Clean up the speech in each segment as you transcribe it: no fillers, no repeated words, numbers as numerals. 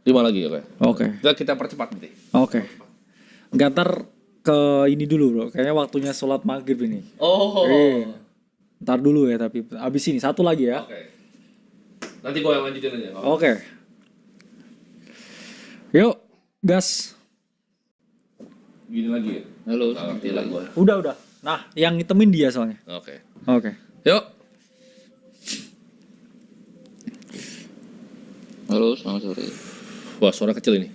5 lagi, oke. Oke. Kita percepat nanti. Oke. Nggak, ntar ke ini dulu bro. Kayaknya waktunya sholat maghrib ini. Oh. Ntar dulu ya, tapi abis ini satu lagi ya. Oke. Nanti gue yang lanjutin aja. Oke. Yuk, gas. Gini lagi ya. Halo, Nanti lagi gue. Udah. Nah, yang ngitemin dia soalnya. Oke. Oke. Yuk. halo, selamat sore. Wah, suara kecil ini.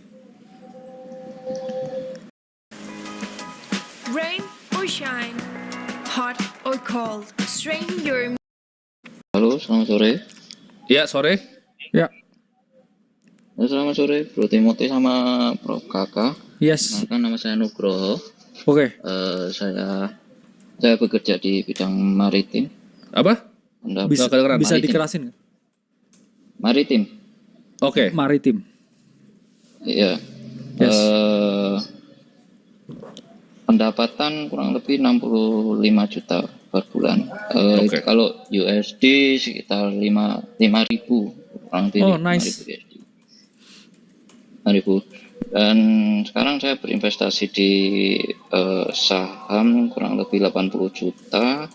Rain or shine, hot or cold, strain your Halo, selamat sore. Iya, sore. Ya. Selamat sore, Bro Timothy sama Prof Kakak. Yes. Kan nama saya Nugroho. Oke. Saya bekerja di bidang maritim. Apa? Bisa Nggak kedengeran. bisa Maritim. dikerasin nggak? Maritim. Oke. Maritim. Iya. Yes. Pendapatan kurang lebih 65 juta per bulan. Oke. Kalau USD sekitar 5.000 kurang lebih. Oh, nice. 5.000 USD. 5.000. Dan sekarang saya berinvestasi di saham kurang lebih 80 juta.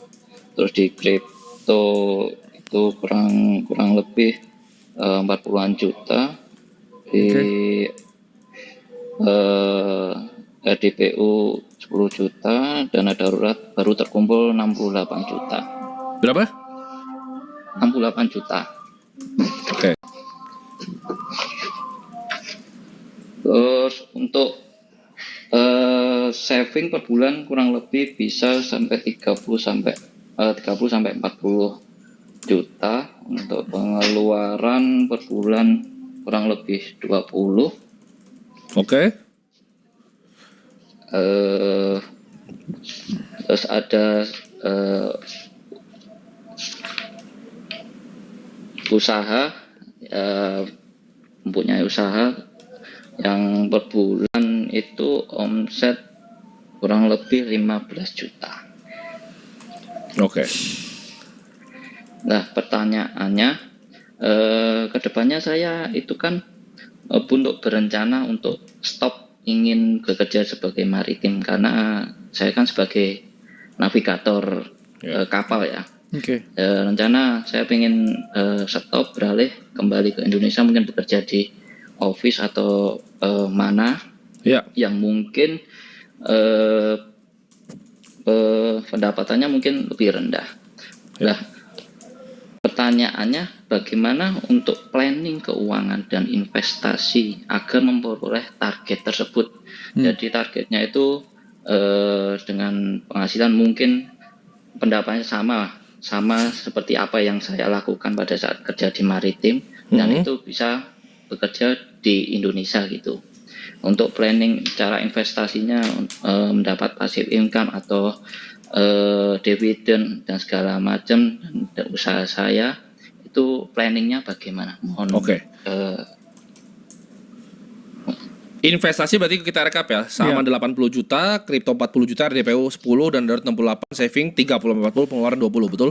Terus di kripto itu kurang lebih 40-an juta. Di RDPU 10 juta, dana darurat baru terkumpul 68 juta. Berapa? 68 juta. Oke. Terus untuk saving per bulan kurang lebih bisa sampai 30 sampai 40 juta. Untuk pengeluaran per bulan kurang lebih 20. Oke. Terus ada usaha, mempunyai usaha yang per bulan itu omset kurang lebih 15 juta. Oke. Nah, pertanyaannya, kedepannya saya itu kan untuk berencana untuk stop ingin bekerja sebagai maritim karena saya kan sebagai navigator kapal ya. Oke. Rencana saya ingin stop, beralih kembali ke Indonesia, mungkin bekerja di office atau mana Ya. yang mungkin pendapatannya mungkin lebih rendah. Nah, pertanyaannya bagaimana untuk planning keuangan dan investasi agar memperoleh target tersebut. Jadi targetnya itu dengan penghasilan mungkin pendapatnya sama seperti apa yang saya lakukan pada saat kerja di maritim, dan itu bisa bekerja di Indonesia gitu. Untuk planning cara investasinya, mendapat passive income atau dividen dan segala macam, dan usaha saya itu planningnya bagaimana? Mohon. Oke. Investasi berarti kita rekap ya. Saham 80 juta, kripto 40 juta, RDPU 10 dan darurat 68, saving 30-40, pengeluaran 20, betul?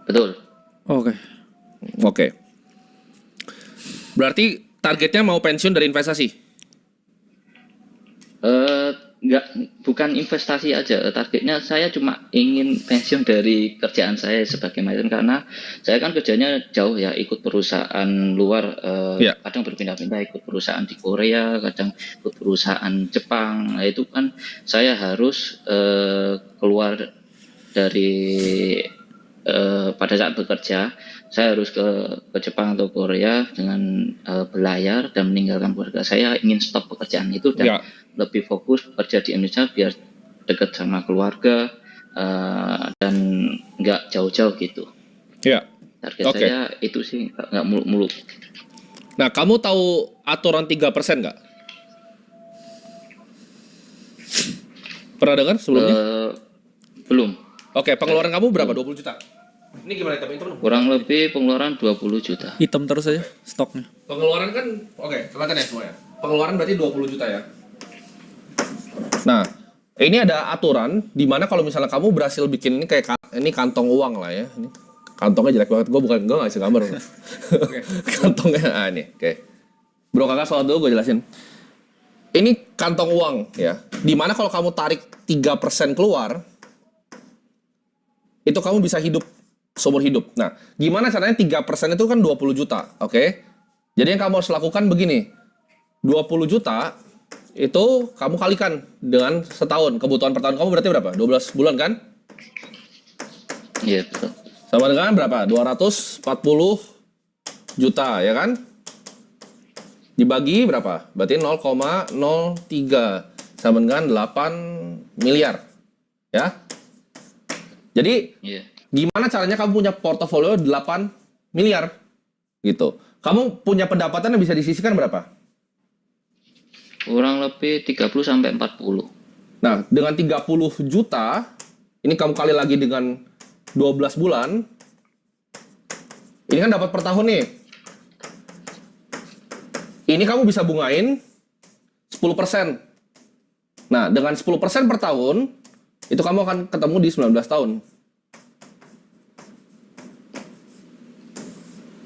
Betul. Oke. Oke. Berarti targetnya mau pensiun dari investasi? Bukan investasi aja, targetnya saya cuma ingin pensiun dari kerjaan saya sebagai maritim, karena saya kan kerjanya jauh ya, ikut perusahaan luar, kadang berpindah-pindah, ikut perusahaan di Korea, kadang ikut perusahaan Jepang. Nah, itu kan saya harus keluar dari pada saat bekerja, saya harus ke Jepang atau Korea dengan berlayar dan meninggalkan keluarga. Saya ingin stop pekerjaan itu dan lebih fokus bekerja di Indonesia biar dekat sama keluarga dan nggak jauh-jauh gitu. Ya. Target saya itu sih, nggak muluk-muluk. Nah, kamu tahu aturan 3% nggak? Pernah dengar sebelumnya? Belum. Oke, pengeluaran kamu berapa? 20 juta? Ini gimana teman-teman? Kurang lebih pengeluaran 20 juta. Hitam terus aja stoknya. Pengeluaran kan, kelihatan ya semuanya. Pengeluaran berarti 20 juta ya. Nah, ini ada aturan di mana kalau misalnya kamu berhasil bikin ini kayak ini kantong uang lah ya. Ini kantongnya jelek banget. Gue nggak bisa gambar. Kantongnya ini. Oke. Bro kakak sholat dulu, gue jelasin. Ini kantong uang ya. Dimana kalau kamu tarik 3% keluar, itu kamu bisa hidup seumur hidup. Nah, gimana caranya 3% itu kan 20 juta, oke? Jadi yang kamu harus lakukan begini. 20 juta itu kamu kalikan dengan setahun. Kebutuhan per tahun kamu berarti berapa? 12 bulan kan? Iya, betul. Sama dengan berapa? 240 juta, ya kan? Dibagi berapa? Berarti 0,03 sama dengan 8 miliar. Ya. Jadi, Iya. gimana caranya kamu punya portofolio 8 miliar? Gitu. Kamu punya pendapatan yang bisa disisihkan berapa? Kurang lebih 30 sampai 40. Nah, dengan 30 juta, ini kamu kali lagi dengan 12 bulan, ini kan dapat per tahun nih. Ini kamu bisa bungain 10%. Nah, dengan 10% per tahun, itu kamu akan ketemu di 19 tahun.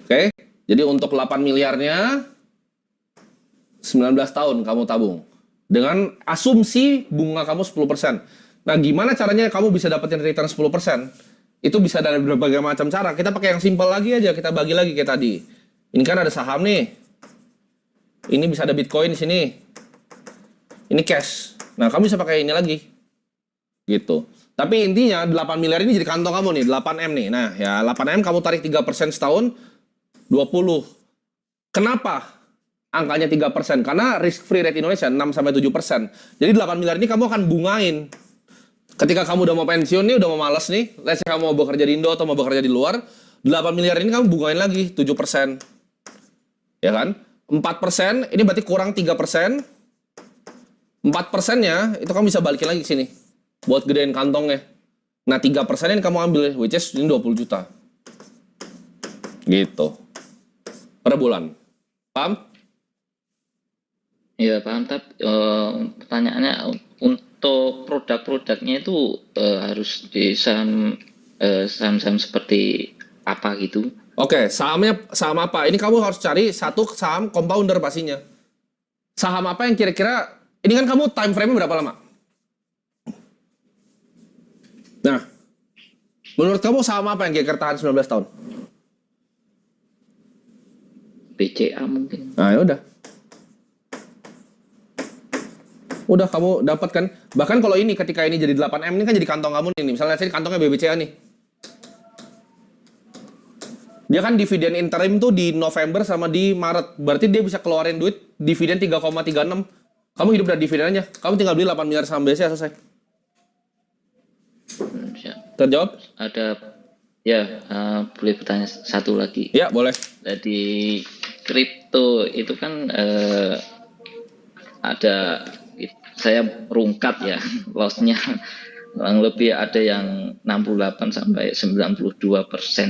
Oke? Jadi untuk 8 miliarnya, 19 tahun kamu tabung. Dengan asumsi bunga kamu 10%. Nah, gimana caranya kamu bisa dapetin return 10%? Itu bisa dari berbagai macam cara. Kita pakai yang simpel lagi aja, kita bagi lagi kayak tadi. Ini kan ada saham nih. Ini bisa ada Bitcoin di sini. Ini cash. Nah, kamu bisa pakai ini lagi. Gitu. Tapi intinya 8 miliar ini jadi kantong kamu nih, 8M nih. Nah, ya 8M kamu tarik 3% setahun, 20. Kenapa angkanya 3%? Karena risk free rate Indonesia 6-7%. Jadi 8 miliar ini kamu akan bungain. Ketika kamu udah mau pensiun nih, udah mau males nih, let's say kamu mau bekerja di Indo atau mau bekerja di luar, 8 miliar ini kamu bungain lagi 7%. Ya kan? 4%, ini berarti kurang 3%. 4%-nya itu kamu bisa balikin lagi ke sini buat gedein kantongnya. Nah, 3% ini kamu ambil, which is ini 20 juta. Gitu. Per bulan. Paham? Iya, paham. Tapi pertanyaannya untuk produk-produknya itu harus di saham-saham seperti apa gitu? Oke, sahamnya saham apa? Ini kamu harus cari satu saham compounder pastinya. Saham apa yang kira-kira, ini kan kamu time frame-nya berapa lama? Nah, menurut kamu saham apa yang kira-kira tahan 19 tahun? BCA mungkin. Nah, ya udah. Udah kamu dapat kan. Bahkan kalau ini ketika ini jadi 8M ini kan jadi kantong kamu nih. Misalnya saya kantongnya BBCA nih. Dia kan dividen interim tuh di November sama di Maret. Berarti dia bisa keluarin duit dividen 3,36. Kamu hidup dari dividennya. Kamu tinggal beli 8 miliar saham BCA selesai. Terjawab? Ada ya, boleh bertanya satu lagi. Ya, boleh. Jadi kripto itu kan ada, saya rungkat ya, loss-nya kurang lebih ada yang 68 sampai 92%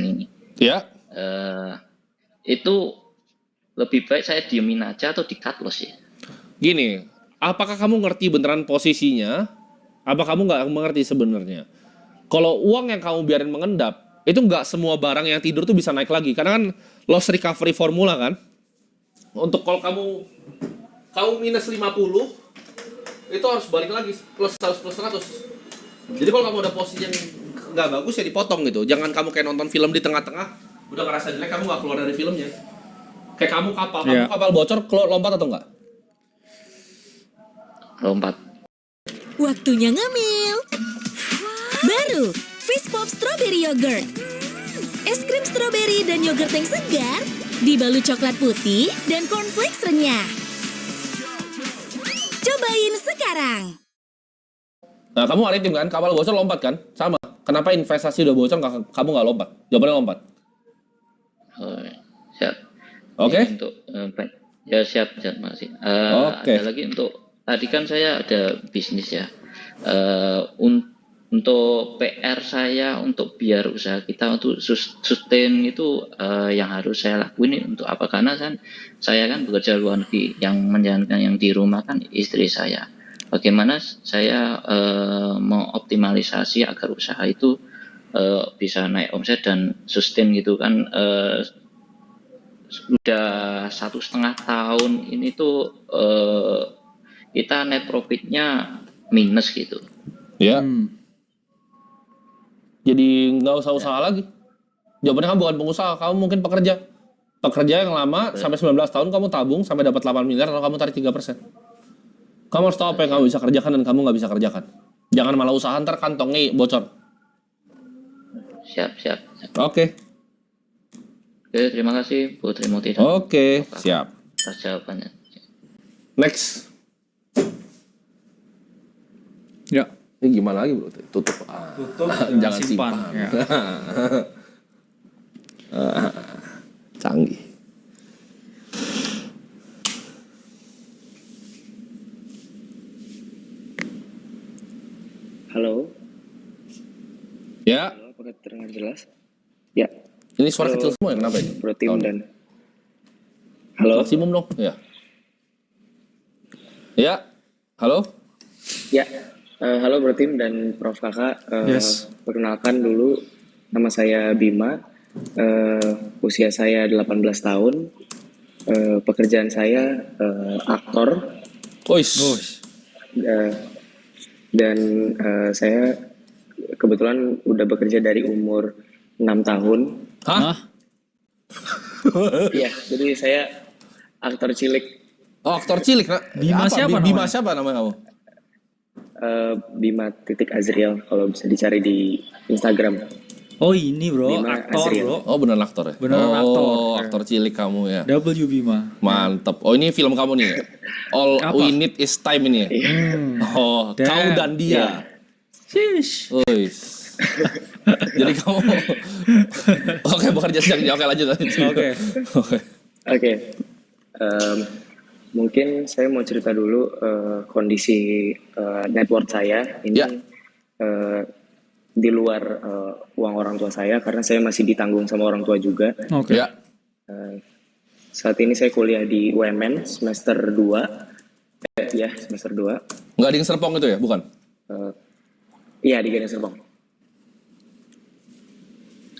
ini. Ya. Itu lebih baik saya diemin aja atau di cut loss ya? Gini, apakah kamu ngerti beneran posisinya? Apa kamu nggak mengerti sebenarnya? Kalau uang yang kamu biarin mengendap, itu nggak semua barang yang tidur tuh bisa naik lagi. Karena kan loss recovery formula kan. Untuk kalau kamu minus 50, itu harus balik lagi plus 100 plus 100. Jadi kalau kamu ada posisi yang nggak bagus ya dipotong gitu. Jangan kamu kayak nonton film di tengah-tengah, udah ngerasa jelek kamu nggak keluar dari filmnya. Kayak kamu kapal bocor, keluar lompat atau enggak? Lompat. Waktunya ngemil. Baru Fizz Pop Strawberry Yogurt. Es krim stroberi dan yogurt yang segar dibalut coklat putih dan cornflakes renyah. Cobain sekarang. Nah, kamu maritim kan? Kapal bocor lompat kan? Sama. Kenapa investasi udah bocor kamu nggak lompat? Jawabannya lompat. Oh, siap. Oke? Ini untuk ya siap masih. Oke. Ada lagi untuk tadi kan saya ada bisnis ya. Untuk PR saya untuk biar usaha kita untuk sustain itu yang harus saya lakuin untuk apa? Karena kan saya kan bekerja luar negeri, yang menjalankan yang di rumah kan istri saya. Bagaimana saya mengoptimalisasi agar usaha itu bisa naik omset dan sustain gitu kan, udah 1,5 tahun ini tuh kita net profitnya minus gitu. Ya. Jadi nggak usah usaha lagi. Jawabannya kamu bukan pengusaha, kamu mungkin pekerja. Pekerja yang lama sampai 19 tahun kamu tabung sampai dapat 8 miliar lalu kamu tarik 3%. Kamu harus tahu apa yang kamu bisa kerjakan dan kamu nggak bisa kerjakan. Jangan malah usaha ntar kantongnya bocor. Siap. Oke. Oke, terima kasih Bu Trimoti. Oke, siap. Atas jawabannya. Next. Ya. Ini gimana lagi bro? Tutup. Jangan simpan. Ya. Canggih. Halo, Ya, apakah terdengar jelas? Ya, ini suara Halo. kecil semua ya, kenapa ini? Bro Tim Tahun. dan halo, Maksimum dong, ya. Ya, halo. ya, halo Bro Tim dan Prof Kakak. Yes. Perkenalkan dulu, nama saya Bima. Usia saya 18 tahun. Pekerjaan saya aktor. Ois. Dan saya kebetulan udah bekerja dari umur 6 tahun. Hah? Iya, jadi saya aktor cilik. Oh, aktor cilik, nak. Bima Apa? siapa Bima namanya? siapa namanya kamu? Bima titik Azriel kalau bisa dicari di Instagram. Oh ini bro, Bima aktor Azriel. bro. Oh, beneran aktor ya? Beneran oh, aktor. aktor cilik kamu ya. W Bima. Mantep. Oh, ini film kamu nih ya? All Apa? We Need Is Time ini ya? Oh, Damn. kau dan dia. Shish. Ois. Jadi kamu Oke, bekerja sejak Oke, lanjut. Oke. Oke, mungkin saya mau cerita dulu kondisi net worth saya ini Ya. di luar uang orang tua saya karena saya masih ditanggung sama orang tua juga. Oke. Ya. Saat ini saya kuliah di UMN semester 2. Ya, semester 2. Nggak ada yang Serpong itu ya? Bukan? Iya, di Gading Serpong.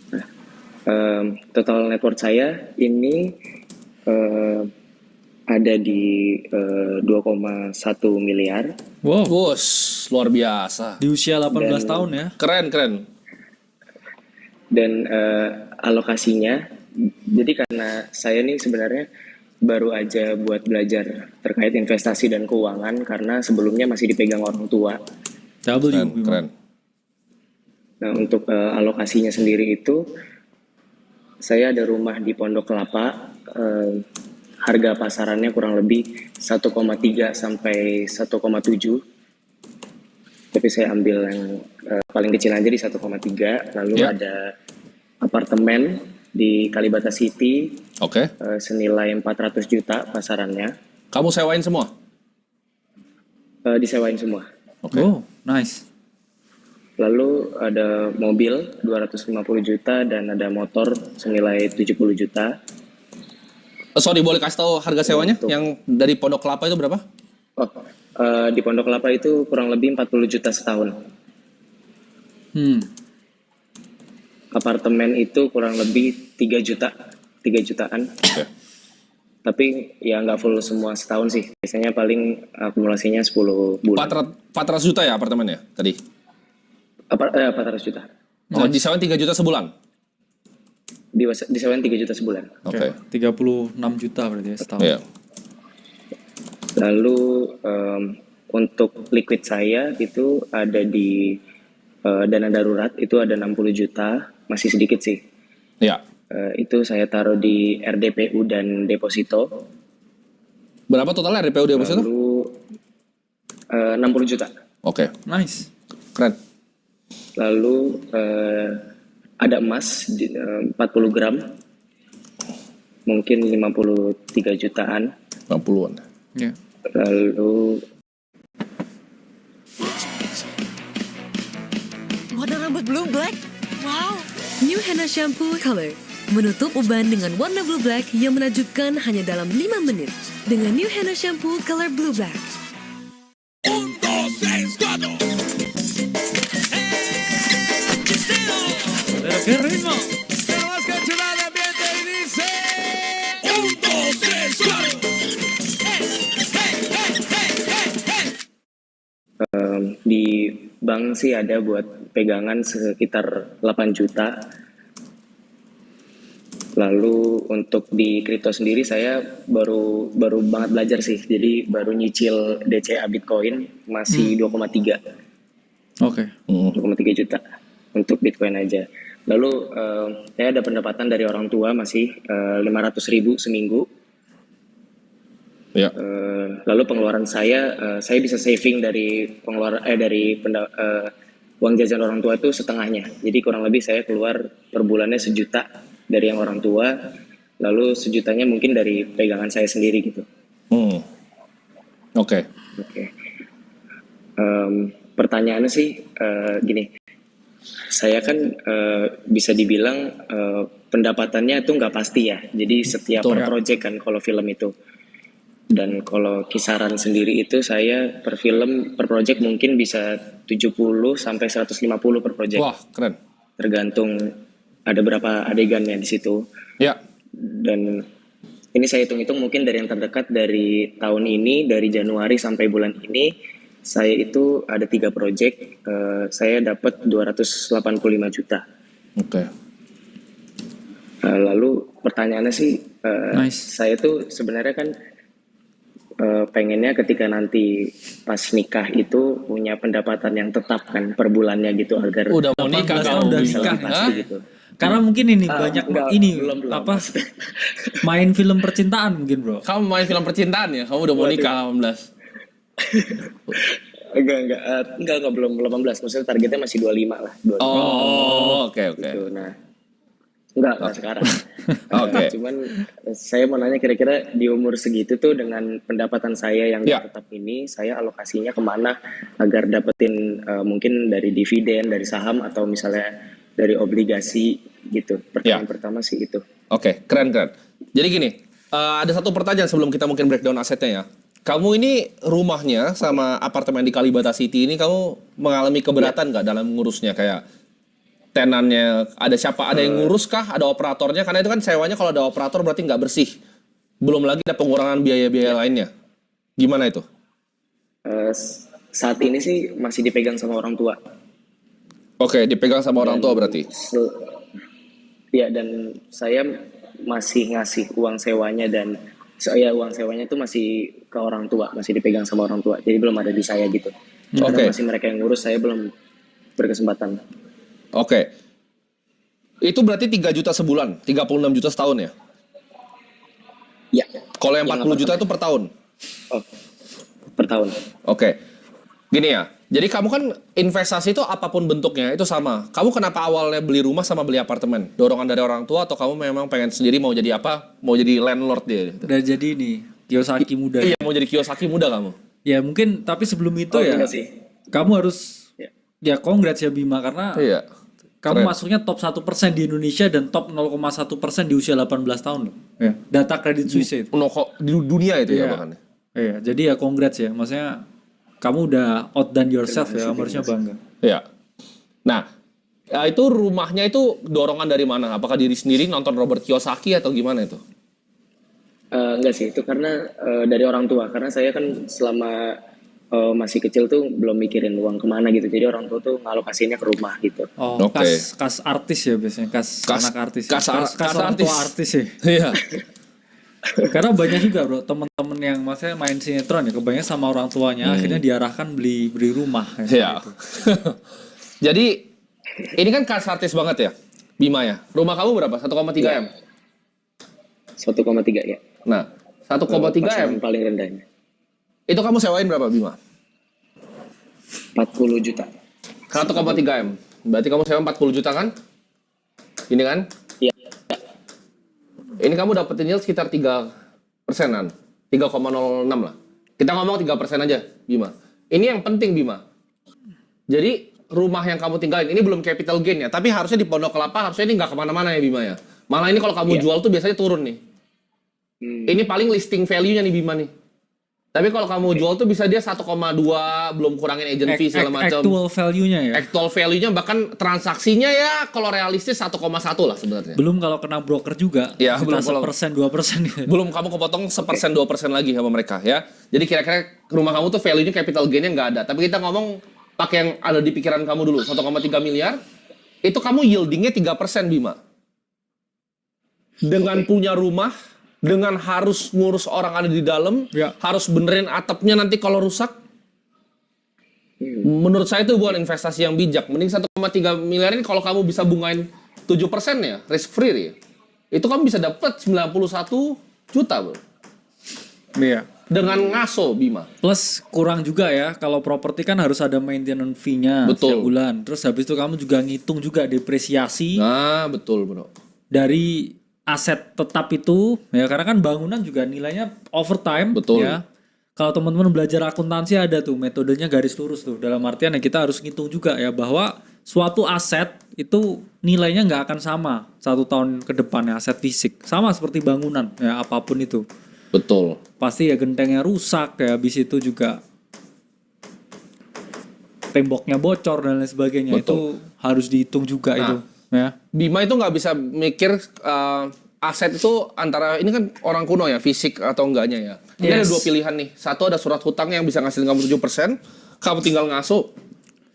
Nah, total net worth saya ini ada di 2,1 miliar. Wow. Bos, luar biasa. Di usia 18 Dan- tahun ya. Keren. Dan alokasinya, jadi karena saya nih sebenarnya baru aja buat belajar terkait investasi dan keuangan karena sebelumnya masih dipegang orang tua. W Keren, Bima. keren. Nah, untuk alokasinya sendiri itu, saya ada rumah di Pondok Kelapa, harga pasarannya kurang lebih 1,3 sampai 1,7. Tapi saya ambil yang paling kecil aja di 1,3. Lalu Ya. ada apartemen di Kalibata City Oke. senilai 400 juta pasarannya. Kamu sewain semua? Disewain semua. Oke. Oh, nice. Lalu ada mobil 250 juta dan ada motor senilai 70 juta. Sorry, boleh kasih tahu harga sewanya? Untuk- Yang dari Pondok Kelapa itu berapa? Oh, di Pondok Kelapa itu kurang lebih 40 juta setahun. Apartemen itu kurang lebih 3 jutaan. Oke. Tapi ya nggak full semua setahun sih. Biasanya paling akumulasinya 10 bulan. 400 juta ya apartemennya tadi? 400 juta. Oh, disewain 3 juta sebulan? Disewain 3 juta sebulan. Oke. 36 juta berarti ya setahun. Iya. Lalu untuk liquid saya itu ada di dana darurat itu ada 60 juta, masih sedikit sih. Iya. Itu saya taruh di RDPU dan deposito. Berapa totalnya RPU di deposito? Lalu 60 juta. Oke. Nice. Keren. Lalu ada emas 40 gram. Mungkin 53 jutaan. 60-an. Ya. Lalu Warna rambut blue black. Wow. New Henna Shampoo Color. Menutup uban dengan warna blue black yang menakjubkan hanya dalam 5 menit. Dengan New Henna Shampoo Color Blue Black. ¿Pero qué ritmo? Di bank sih ada buat pegangan sekitar 8 juta. Lalu untuk di kripto sendiri saya baru banget belajar sih. Jadi baru nyicil DCA Bitcoin masih 2,3 Oke. 2,3 juta untuk Bitcoin aja. Lalu saya ada pendapatan dari orang tua masih 500.000 seminggu. Ya. Lalu pengeluaran saya bisa saving dari uang jajan orang tua itu setengahnya. Jadi kurang lebih saya keluar per bulannya 1 juta dari yang orang tua, lalu 1 jutanya mungkin dari pegangan saya sendiri gitu. Oke. Pertanyaannya sih gini, saya kan bisa dibilang pendapatannya itu nggak pasti ya. Jadi setiap per project kan kalau film itu. Dan kalau kisaran sendiri itu saya per film, per project mungkin bisa 70 sampai 150 per project. Wah, keren. Tergantung ada berapa adegannya di situ. Ya. Dan ini saya hitung-hitung mungkin dari yang terdekat dari tahun ini, dari Januari sampai bulan ini, saya itu ada 3 project, saya dapat 285 juta. Oke. Lalu pertanyaannya sih, Nice. saya tuh sebenarnya kan pengennya ketika nanti pas nikah itu punya pendapatan yang tetap kan per bulannya gitu agar Udah mau nikah 18 tahun kamu udah bisa nikah, lebih pasti gitu. Karena mungkin ini banyak enggak, ini belum. apa main film percintaan mungkin bro. Kamu main film percintaan ya? Kamu udah mau Waduh. nikah 18. Enggak, belum 18. Maksudnya targetnya masih 25 lah. 25. Oh, oke. Gitu. Nah, enggak sekarang. Oke. Cuman saya mau nanya kira-kira di umur segitu tuh dengan pendapatan saya yang Ya. tetap ini, saya alokasinya kemana agar dapetin mungkin dari dividen, dari saham atau misalnya dari obligasi gitu. Pertanyaan pertama sih itu. Oke, keren. Jadi gini, ada satu pertanyaan sebelum kita mungkin breakdown asetnya ya. Kamu ini rumahnya sama apartemen di Kalibata City ini kamu mengalami keberatan nggak dalam ngurusnya, kayak tenannya ada siapa, ada yang ngurus kah, ada operatornya? Karena itu kan sewanya kalau ada operator berarti nggak bersih. Belum lagi ada pengurangan biaya-biaya lainnya. Gimana itu? Saat ini sih masih dipegang sama orang tua. Oke, dipegang sama orang tua berarti. Ya, dan saya masih ngasih uang sewanya dan uang sewanya itu masih ke orang tua, masih dipegang sama orang tua. Jadi belum ada di saya gitu. Oke. Karena masih mereka yang ngurus, saya belum berkesempatan. Oke. Itu berarti 3 juta sebulan, 36 juta setahun ya? Ya. Kalau yang 40 juta apartemen. itu per tahun? Oh, per tahun. Oke. Gini ya, jadi kamu kan investasi itu apapun bentuknya itu sama. Kamu kenapa awalnya beli rumah sama beli apartemen? Dorongan dari orang tua atau kamu memang pengen sendiri mau jadi apa? Mau jadi landlord dia? Gitu? Dan jadi ini Kiyosaki muda. Iya, mau jadi Kiyosaki muda kamu? Ya mungkin tapi sebelum itu ya enggak sih. kamu harus Ya. ya congrats ya Bima karena Iya. kamu Keren. masuknya top 1% di Indonesia dan top 0,1% di usia 18 tahun loh. Ya. Data Credit Suisse itu. Di dunia itu ya Iya. bahkan. Iya, jadi ya congrats ya. Maksudnya kamu udah outdone yourself ya, kamu harusnya bangga. Iya. Nah, itu rumahnya itu dorongan dari mana? Apakah diri sendiri nonton Robert Kiyosaki atau gimana itu? Enggak sih, itu karena dari orang tua. Karena saya kan selama masih kecil tuh belum mikirin uang kemana gitu. Jadi orang tua tuh ngalokasinya ke rumah gitu. Oh, Oke. kas artis ya biasanya, kas anak artis. kas orang artis. tua artis ya. Iya. Karena banyak juga bro temen-temen yang maksudnya main sinetron ya kebanyakan sama orang tuanya akhirnya diarahkan beli rumah ya, Iya. gitu. Jadi ini kan kas artis banget ya, Bima ya. Rumah kamu berapa? 1,3 M. 1,3 ya. Nah, 1,3 M. Pasaran paling rendahnya. Itu kamu sewain berapa, Bima? 40 juta. 1,3 M. Berarti kamu sewa 40 juta kan? Ini kan? Iya. Ini kamu dapetin yield sekitar 3%-an. 3,06 lah. Kita ngomong 3% aja, Bima. Ini yang penting, Bima. Jadi, rumah yang kamu tinggalin, ini belum capital gain ya. Tapi harusnya di Pondok Kelapa, harusnya ini nggak kemana-mana ya, Bima ya. Malah ini kalau kamu Iya. jual tuh biasanya turun nih. Ini paling listing value-nya nih, Bima nih. Tapi kalau kamu jual tuh bisa dia 1,2 belum kurangin agent fee segala macam. Actual value-nya ya. Actual value-nya bahkan transaksinya ya kalau realistis 1,1 lah sebenarnya. Belum kalau kena broker juga. Ya, belum kalau 1%, 2% gitu. belum kamu kepotong 1%, 2% lagi sama mereka ya. Jadi kira-kira rumah kamu tuh value-nya capital gain-nya nggak ada. Tapi kita ngomong pakai yang ada di pikiran kamu dulu, 1,3 miliar. Itu kamu yielding-nya 3% Bima. Dengan punya rumah, dengan harus ngurus orang ada di dalam, Ya. harus benerin atapnya nanti kalau rusak. Menurut saya itu bukan investasi yang bijak. Mending 1,3 miliar ini kalau kamu bisa bungain 7% ya, risk free ya. Itu kamu bisa dapat 91 juta, Bro. Iya. Dengan ngaso Bima. Plus kurang juga ya, kalau properti kan harus ada maintenance fee-nya Betul. setiap bulan. Terus habis itu kamu juga ngitung juga depresiasi Nah, betul, Bro. dari aset tetap itu, ya karena kan bangunan juga nilainya overtime. Betul. Ya. Kalau teman-teman belajar akuntansi ada tuh metodenya garis lurus tuh. Dalam artian ya kita harus ngitung juga ya bahwa suatu aset itu nilainya nggak akan sama 1 tahun ke depannya aset fisik. Sama seperti bangunan ya apapun itu. Betul. Pasti ya gentengnya rusak ya habis itu juga temboknya bocor dan lain sebagainya. Betul. Itu harus dihitung juga Nah. itu ya. Bima itu nggak bisa mikir aset itu antara ini kan orang kuno ya, fisik atau enggaknya ya. Ini ada Yes. 2 pilihan nih. Satu ada surat hutang yang bisa ngasilin kamu 7%, kamu tinggal ngaso.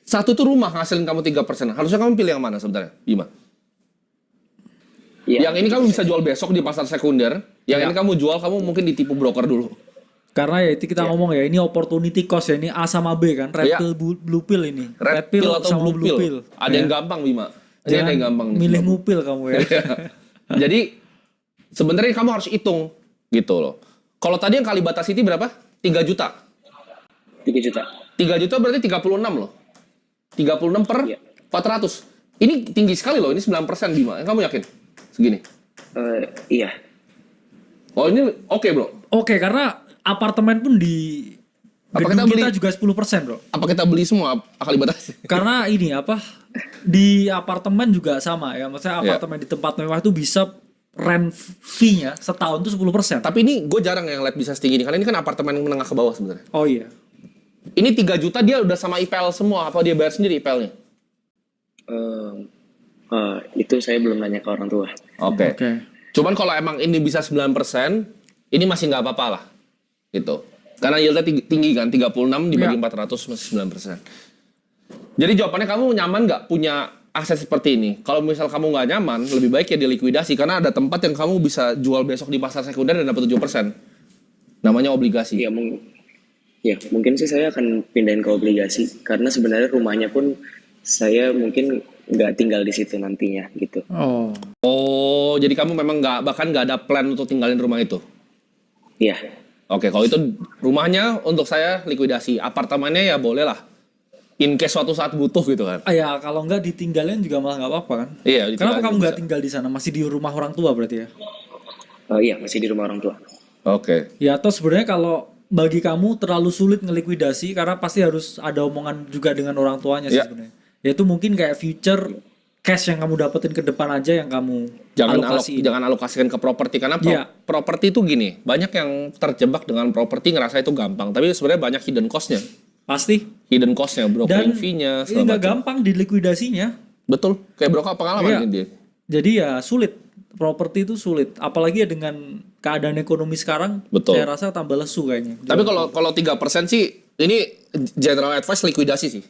Satu itu rumah ngasilin kamu 3%. Harusnya kamu pilih yang mana sebenarnya, Bima? Iya. Yang ini kamu bisa jual besok di pasar sekunder, yang ini kamu jual kamu mungkin ditipu broker dulu. Karena ya itu kita ngomong ya ini opportunity cost ya ini A sama B kan red Iya. pill blue pill ini Red pill atau sama blue pill. Ada yang Ya. gampang, Bima. Ini ada Jangan yang gampang nih. milih ngupil kamu ya. Jadi sebenarnya kamu harus hitung gitu loh. Kalau tadi yang Kalibata City berapa? 3 juta. 3 juta. 3 juta berarti 36 loh. 36 per Iya. 400. Ini tinggi sekali loh, ini 9% Bima. Kamu yakin? Segini. Iya. Oh ini oke bro. Oke, karena apartemen pun di Apa gedung kita kita, beli- juga 10%, Bro. Apa kita beli semua Kalibata City? Karena ini apa? Di apartemen juga sama ya. Maksudnya Iya. apartemen di tempat mewah itu bisa rent fee-nya setahun tuh 10%. Tapi ini gue jarang yang lihat bisa setinggi ini. Karena ini kan apartemen menengah ke bawah sebenarnya. Oh iya. Ini 3 juta dia udah sama IPL semua. Apa dia bayar sendiri IPL-nya? Itu saya belum nanya ke orang tua. Oke. Oke. Cuman kalau emang ini bisa 9%, ini masih nggak apa-apa lah. Gitu. Karena yieldnya tinggi kan, 36 dibagi Ya. 400 masih 9%. Jadi jawabannya kamu nyaman nggak punya aset seperti ini? Kalau misal kamu nggak nyaman, lebih baik ya dilikuidasi. Karena ada tempat yang kamu bisa jual besok di pasar sekunder dan dapat 7%. Namanya obligasi. Ya, mungkin sih saya akan pindahin ke obligasi karena sebenarnya rumahnya pun saya mungkin nggak tinggal di situ nantinya gitu. Oh. Oh, jadi kamu memang bahkan nggak ada plan untuk tinggalin rumah itu? Iya. Oke, kalau itu rumahnya untuk saya likuidasi. Apartemennya ya boleh lah. In case suatu saat butuh gitu kan. Ya kalau nggak ditinggalin juga malah nggak apa-apa kan? Iya, Kenapa ditinggalin kamu nggak bisa. tinggal di sana? Masih di rumah orang tua berarti ya? Iya, masih di rumah orang tua. Oke. Ya atau sebenarnya kalau bagi kamu terlalu sulit ngelikuidasi karena pasti harus ada omongan juga dengan orang tuanya sih Ya. sebenarnya. Yaitu mungkin kayak future cash yang kamu dapetin ke depan aja yang kamu alokasiin. Jangan alokasikan ke properti karena Iya. properti itu gini, banyak yang terjebak dengan properti ngerasa itu gampang, tapi sebenarnya banyak hidden cost-nya. Pasti. Hidden cost-nya, Dan brokering fee-nya, ini segala nggak macam. gampang dilikuidasinya. Betul, kayak broker pengalaman Iya. ini dia. Jadi ya sulit. Properti itu sulit. Apalagi ya dengan keadaan ekonomi sekarang, Betul. saya rasa tambah lesu kayaknya. Tapi kalau 3% sih ini general advice likuidasi sih.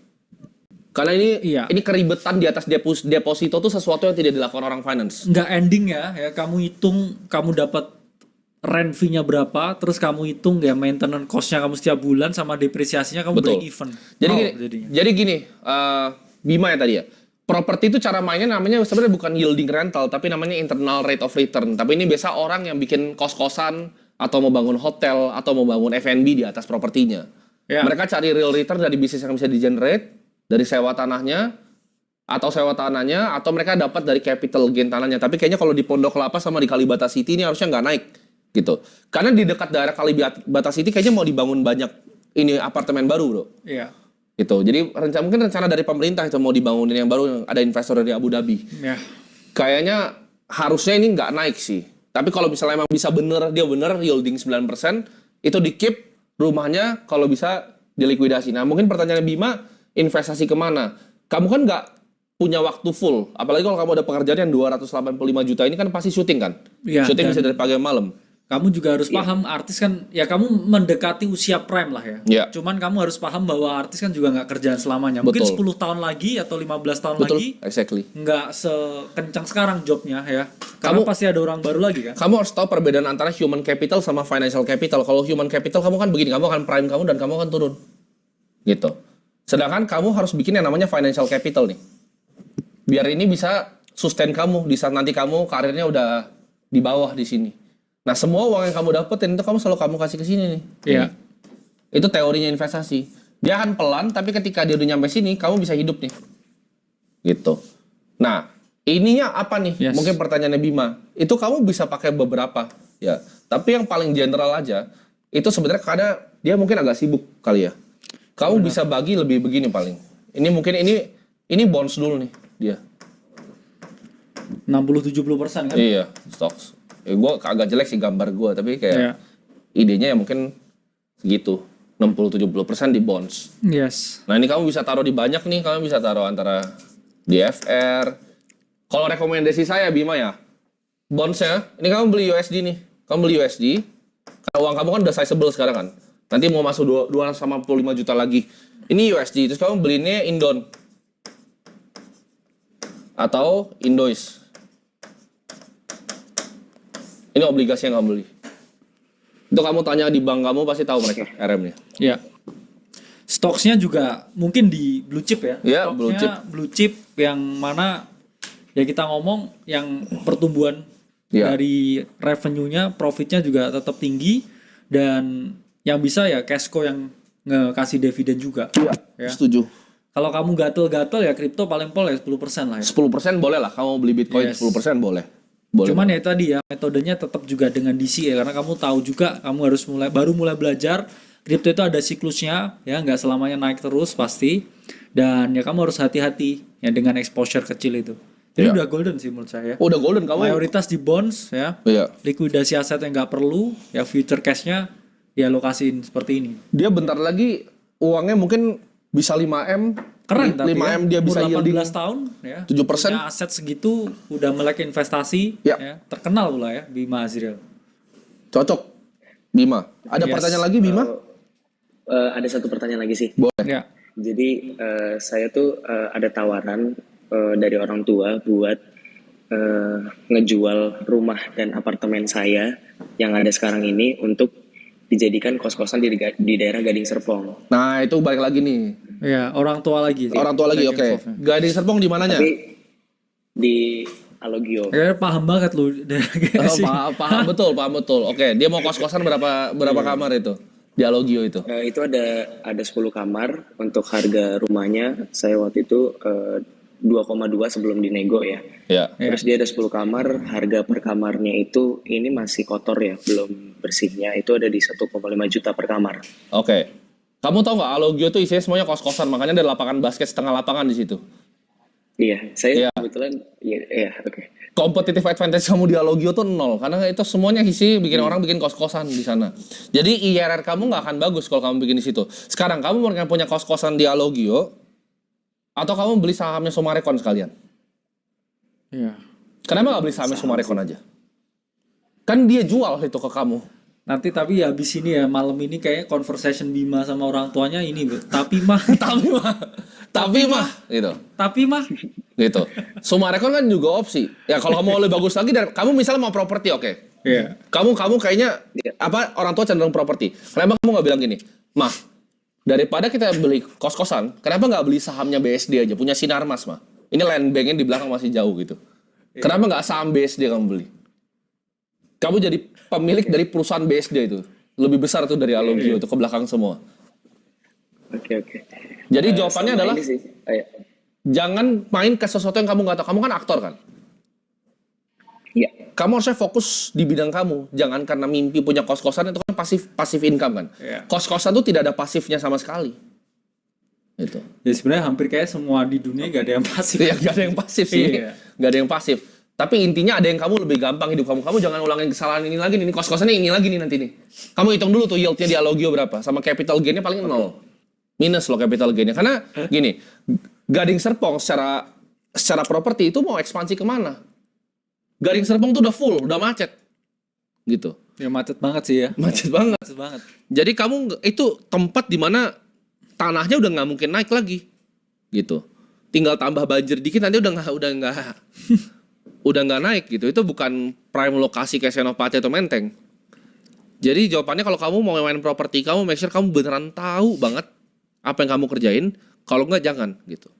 Karena Iya. ini keribetan di atas deposito tuh sesuatu yang tidak dilakukan orang finance. Nggak ending ya kamu hitung kamu dapat rent fee-nya berapa, terus kamu hitung ya maintenance cost-nya kamu setiap bulan sama depresiasinya kamu Betul. break even. Jadi Wow, gini, jadinya. jadi gini, Bima ya tadi ya. Properti itu cara mainnya namanya sebenarnya bukan yielding rental, tapi namanya internal rate of return. Tapi ini biasa orang yang bikin kos-kosan atau mau bangun hotel atau mau bangun F&B di atas propertinya. Ya. Mereka cari real return dari bisnis yang bisa di-generate, dari sewa tanahnya, atau sewa tanahnya, atau mereka dapat dari capital gain tanahnya. Tapi kayaknya kalau di Pondok Kelapa sama di Kalibata City ini harusnya nggak naik gitu. Karena di dekat daerah Kalibata City kayaknya mau dibangun banyak ini apartemen baru bro. Iya. Gitu. Jadi mungkin rencana dari pemerintah itu mau dibangunin yang baru, ada investor dari Abu Dhabi. Ya. Kayaknya harusnya ini nggak naik sih. Tapi kalau misalnya emang bisa dia bener yielding 9%, itu di keep, rumahnya kalau bisa dilikuidasi. Nah, mungkin pertanyaannya Bima, investasi kemana? Kamu kan nggak punya waktu full. Apalagi kalau kamu ada pekerjaan yang 285 juta ini kan pasti syuting kan? Iya, Syuting dan bisa dari pagi sampai malam. kamu juga harus paham artis kan, ya kamu mendekati usia prime lah ya. Iya. Cuman kamu harus paham bahwa artis kan juga nggak kerjaan selamanya. Mungkin Betul. 10 tahun lagi atau 15 tahun Betul, lagi exactly. nggak sekencang sekarang jobnya ya. Karena pasti ada orang baru lagi kan. Kamu harus tahu perbedaan antara human capital sama financial capital. Kalau human capital kamu kan begini, kamu akan prime kamu dan kamu akan turun. Gitu. Sedangkan kamu harus bikin yang namanya financial capital nih. Biar ini bisa sustain kamu di saat nanti kamu karirnya udah di bawah di sini. Nah, semua uang yang kamu dapetin itu kamu selalu kasih ke sini nih. Iya. Itu teorinya investasi. Dia akan pelan, tapi ketika dia udah nyampe sini, kamu bisa hidup nih. Gitu. Nah, ininya apa nih? Yes. Mungkin pertanyaannya Bima. Itu kamu bisa pakai beberapa, ya. Tapi yang paling general aja, itu sebenarnya karena dia mungkin agak sibuk kali ya. Kamu bisa bagi lebih begini paling. Ini mungkin ini bonds dulu nih dia. 60-70% kan? Iya, stocks. Gue agak jelek sih gambar gue, tapi kayak Iya. idenya ya mungkin segitu. 60-70% di bonds. Yes. Nah, ini kamu bisa taruh di banyak nih, kamu bisa taruh antara di FR. Kalau rekomendasi saya Bima ya, bondsnya, ini kamu beli USD nih. Kamu beli USD, karena uang kamu kan udah sizable sekarang kan. Nanti mau masuk 255 juta lagi. Ini USD, terus kamu belinya Indon. Atau Indois. Ini obligasi yang kamu beli. Itu kamu tanya di bank kamu pasti tahu mereka RM-nya. Iya. Stoknya juga mungkin di blue chip ya. Iya, Stoknya blue chip yang mana ya kita ngomong yang pertumbuhan Iya. dari revenue-nya, profitnya juga tetap tinggi dan yang bisa ya cashco yang ngekasih dividen juga. Iya, Ya. setuju. Kalau kamu gatel-gatel ya kripto paling pol ya 10% lah ya. 10% boleh lah, kamu beli Bitcoin Yes. 10% boleh. Boleh. Cuman ya tadi ya metodenya tetap juga dengan DCA karena kamu tahu juga kamu harus baru mulai belajar kripto itu ada siklusnya ya, nggak selamanya naik terus pasti, dan ya kamu harus hati-hati ya dengan exposure kecil itu. Jadi Iya. udah golden sih menurut saya. Udah golden kamu. Mayoritas di bonds ya, Iya. likuidasi aset yang nggak perlu ya, future cashnya ya lokasiin seperti ini. Dia bentar lagi uangnya mungkin bisa 5M. Keren tapi 5M ya, dia bisa umur yielding 18 tahun ya, 7%. punya aset segitu udah melek investasi Ya. ya, terkenal pula ya Bima Azriel. Cocok. Bima. Ada Yes. pertanyaan lagi Bima? Ada satu pertanyaan lagi sih. Boleh. Ya. Jadi saya tuh ada tawaran dari orang tua buat ngejual rumah dan apartemen saya yang ada sekarang ini untuk dijadikan kos-kosan di daerah Gading Serpong. Nah, itu balik lagi nih. Ya, orang tua lagi. Orang tua lagi, Back and oke. forth-nya. Gading Serpong di mananya? Tapi di Alogio. Kayaknya paham banget lu. Oh, paham betul. Oke, dia mau kos-kosan berapa kamar itu? Di Alogio itu. Itu ada 10 kamar. Untuk harga rumahnya saya waktu itu 2,2 sebelum dinego ya. Ya. Terus dia ada 10 kamar, harga per kamarnya itu ini masih kotor ya, belum bersihnya. Itu ada di 1,5 juta per kamar. Oke. Kamu tahu nggak Alogio tuh isinya semuanya kos-kosan, makanya ada lapangan basket setengah lapangan di situ. Iya, saya Iya. kebetulan iya, oke. Competitive advantage kamu di Alogio tuh 0 karena itu semuanya isi bikin orang bikin kos-kosan di sana. Jadi IRR kamu nggak akan bagus kalau kamu bikin di situ. Sekarang kamu mau punya kos-kosan di Alogio atau kamu beli sahamnya Sumarekon sekalian? Iya. Kenapa nggak beli sahamnya Sumarekon aja? Kan dia jual itu ke kamu. Nanti tapi ya habis ini ya malam ini kayak conversation Bima sama orang tuanya ini, Bu. Tapi mah gitu. Gitu. Sumarekon kan juga opsi. Ya kalau kamu mau lebih bagus lagi dan kamu misalnya mau properti, oke. Iya. Kamu kayaknya orang tua cenderung properti. Kenapa kamu nggak bilang gini, Mah, daripada kita beli kos-kosan, kenapa nggak beli sahamnya BSD aja, punya Sinarmas, Mah. Ini land banknya di belakang masih jauh gitu. Kenapa nggak saham BSD kamu beli? Kamu jadi pemilik dari perusahaan BSD itu. Lebih besar tuh dari Alogio itu ke belakang semua. Oke. Jadi jawabannya Sama adalah ini sih. Ya. jangan main ke sesuatu yang kamu nggak tahu. Kamu kan aktor kan? Iya. Kamu harusnya fokus di bidang kamu. Jangan karena mimpi punya kos-kosan itu kan pasif income kan. Iya. Kos-kosan tuh tidak ada pasifnya sama sekali. Gitu. Ya sebenarnya hampir kayak semua di dunia gak ada yang pasif. Ya, gak ada yang pasif sih. Iya. Gak ada yang pasif. Tapi intinya ada yang kamu lebih gampang hidup kamu. Kamu jangan ulangin kesalahan ini lagi nih. Ini kos-kosannya ini lagi nih nanti nih. Kamu hitung dulu tuh yieldnya di Alogio berapa. Sama capital gainnya paling 0. Minus loh capital gainnya. Karena gini, Gading Serpong secara properti itu mau ekspansi kemana? Gading Serpong tuh udah full, udah macet. Gitu. Ya macet banget sih ya. Macet banget. Macet banget. Jadi kamu itu tempat di mana tanahnya udah nggak mungkin naik lagi. Gitu. Tinggal tambah banjir dikit nanti udah nggak naik gitu. Itu bukan prime lokasi kayak Senopati atau Menteng. Jadi jawabannya kalau kamu mau main properti, kamu make sure kamu beneran tahu banget apa yang kamu kerjain. Kalau nggak jangan gitu.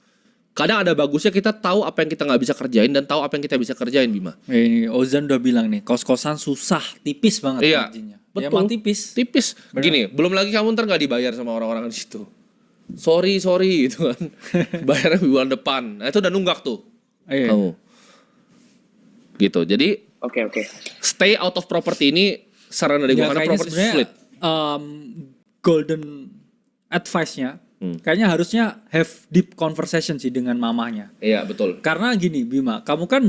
Kadang ada bagusnya kita tahu apa yang kita nggak bisa kerjain dan tahu apa yang kita bisa kerjain, Bima. Ini Ozan udah bilang nih, kos-kosan susah, tipis banget Iya, marginnya. betul. Ya emang tipis. Tipis. Bener. Gini, belum lagi kamu ntar nggak dibayar sama orang-orang di situ. Sorry gitu kan. Bayarnya bulan depan. Nah, itu udah nunggak tuh. Iya. Kamu. Gitu. Jadi Oke. stay out of property ini saran dari gue Ya, karena kayaknya property sebenarnya split. Golden advice-nya kayaknya harusnya have deep conversation sih dengan mamahnya. Iya, betul. Karena gini Bima, kamu kan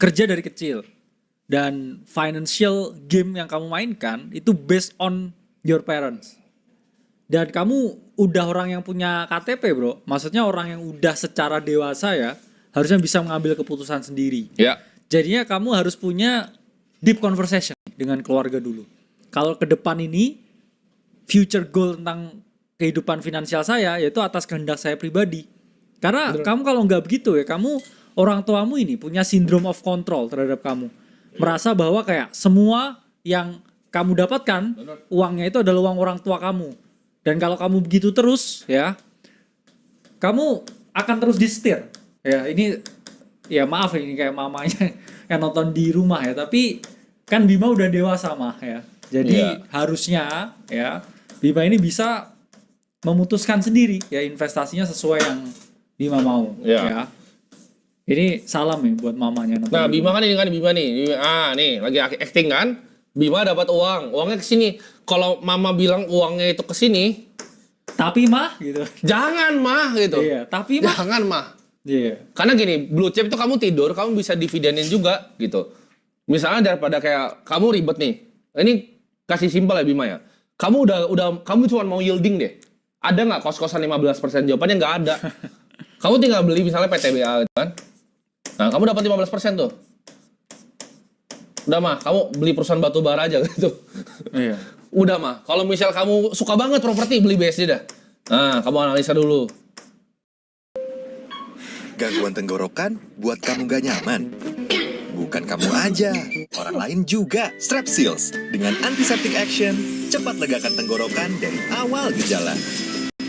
kerja dari kecil dan financial game yang kamu mainkan itu based on your parents. Dan kamu udah orang yang punya KTP, bro. Maksudnya orang yang udah secara dewasa ya, harusnya bisa mengambil keputusan sendiri. Ya. Jadinya kamu harus punya deep conversation dengan keluarga dulu. Kalau ke depan ini future goal tentang kehidupan finansial saya yaitu atas kehendak saya pribadi. Karena kamu kalau nggak begitu ya, kamu orang tuamu ini punya syndrome of control terhadap kamu. Merasa bahwa kayak semua yang kamu dapatkan uangnya itu adalah uang orang tua kamu. Dan kalau kamu begitu terus ya, kamu akan terus disetir. Ya, ini ya maaf ini kayak mamanya yang nonton di rumah ya, tapi kan Bima udah dewasa mah ya. Jadi harusnya ya Bima ini bisa memutuskan sendiri ya investasinya sesuai yang Bima mau ya. Ini salam nih buat mamanya. Nah, Bima kan ini kan Bima nih. Nih lagi acting kan. Bima dapat uangnya ke sini. Kalau mama bilang uangnya itu ke sini, tapi mah gitu. Jangan mah gitu. Iya, tapi mah. Jangan mah. Iya. Karena gini, blue chip itu kamu tidur, kamu bisa dividenin juga gitu. Misalnya daripada kayak kamu ribet nih. Ini kasih simpel ya Bima ya. Kamu kamu cuma mau yielding deh. Ada nggak kos-kosan 15%? Jawabannya nggak ada. Kamu tinggal beli misalnya PTBA gitu kan. Nah, kamu dapat 15% tuh. Udah mah, kamu beli perusahaan batu bara aja gitu. Iya. Udah mah, kalau misal kamu suka banget properti, beli BSD dah. Nah, kamu analisa dulu. Gangguan tenggorokan buat kamu gak nyaman? Bukan kamu aja, orang lain juga. Strepsils dengan antiseptic action cepat legakan tenggorokan dari awal gejala.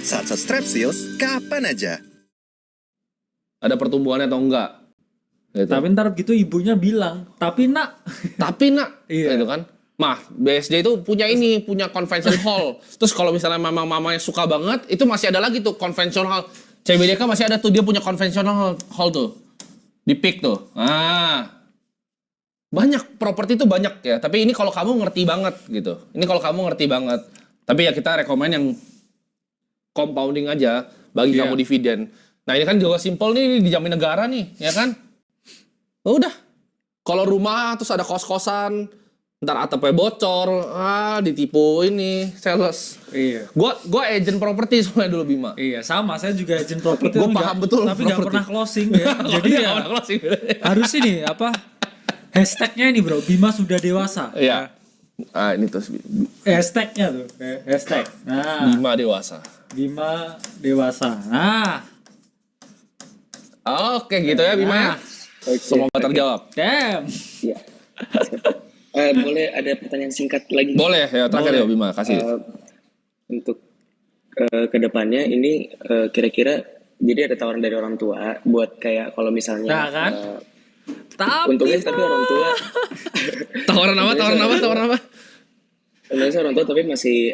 Saat Strepsils, kapan aja? Ada pertumbuhannya atau enggak? Gitu. Tapi ntar begitu ibunya bilang, tapi nak. Iya. Gitu kan. Mah, BSD itu punya convention hall. Terus kalau misalnya mama-mamanya suka banget, itu masih ada lagi tuh convention hall. CBDK masih ada tuh, dia punya conventional hall tuh. Di PIK tuh. Banyak, properti itu banyak ya. Tapi ini kalau kamu ngerti banget gitu. Tapi ya kita rekomen yang compounding aja, bagi kamu dividen. Nah ini kan juga simple nih, ini dijamin negara nih, ya kan? Udah. Kalau rumah terus ada kos-kosan, ntar atapnya bocor, ditipu ini sales. Iya. Gua agent properti soalnya dulu Bima. Iya, sama. Saya juga agent properti. Gua paham betul tapi nggak properti. pernah closing ya. Jadi ya harus ini apa? Hashtagnya ini bro, Bima sudah dewasa. Iya. Ini terus Hashtagnya tuh, hashtag. Nah, Bima dewasa. Bima dewasa. Nah, Oke gitu ya Bima ya. Semoga terjawab. damn. Iya. Boleh ada pertanyaan singkat lagi? Boleh ya, terakhir ya Bima, kasih. Untuk kedepannya ini kira-kira jadi ada tawaran dari orang tua buat kayak kalau misalnya Nah, kan? untungnya tapi orang tua Tawaran apa? untungnya orang tua tapi masih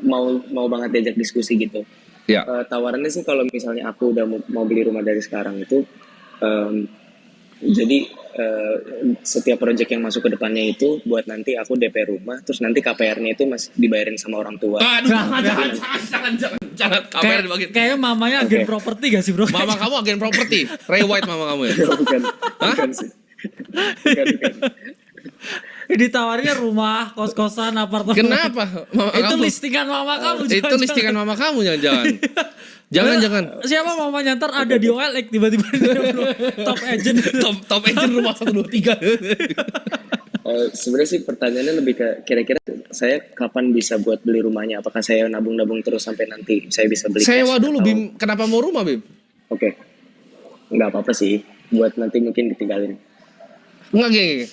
mau banget diajak diskusi gitu. Ya. Tawarannya sih kalau misalnya aku udah mau beli rumah dari sekarang itu jadi setiap proyek yang masuk ke depannya itu buat nanti aku DP rumah, terus nanti KPR-nya itu masih dibayarin sama orang tua. Aduh, jangan. KPR dibagi. Kayaknya mamanya agen Oke. properti gak sih bro? Mama kamu agen properti. Ray White mama kamu ya? Bukan sih. Bukan. Ditawarinnya rumah, kos-kosan, apartemen. Kenapa? Mama Itu kamu? listingan mama kamu. Itu jangan-jangan. listingan mama kamu jangan-jangan. Jangan. Siapa mamanya ntar ada di OLX tiba-tiba dia bro. Top agent. Top agent rumah 123. Sebenarnya sih pertanyaannya lebih ke kira-kira saya kapan bisa buat beli rumahnya? Apakah saya nabung-nabung terus sampai nanti saya bisa beli? Sewa cash dulu atau- Bim. Kenapa mau rumah Bim? Oke. Nggak apa-apa sih. Buat nanti mungkin ditinggalin. Enggak gini.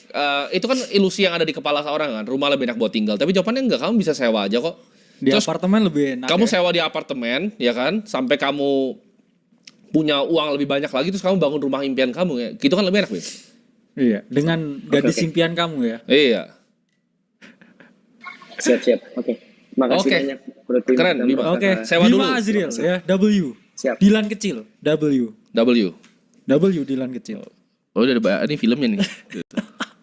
Itu kan ilusi yang ada di kepala seorang kan. Rumah lebih enak buat tinggal. Tapi jawabannya enggak. Kamu bisa sewa aja kok. Di Terus apartemen lebih enak. kamu ya? sewa di apartemen, ya kan? Sampai kamu punya uang lebih banyak lagi, terus kamu bangun rumah impian kamu ya. Gitu kan lebih enak Bim. Iya, dengan gadis Oke. impian kamu ya. Iya. Siap. Oke. Makasih Oke. banyak. Bro Tim Keren, dan Bima. Bro Oke, Kakak. Sewa dulu. Bima Azriel ya, W. Siap. Dilan kecil, W. Dilan kecil. Oh, udah ada ini filmnya nih. Gitu.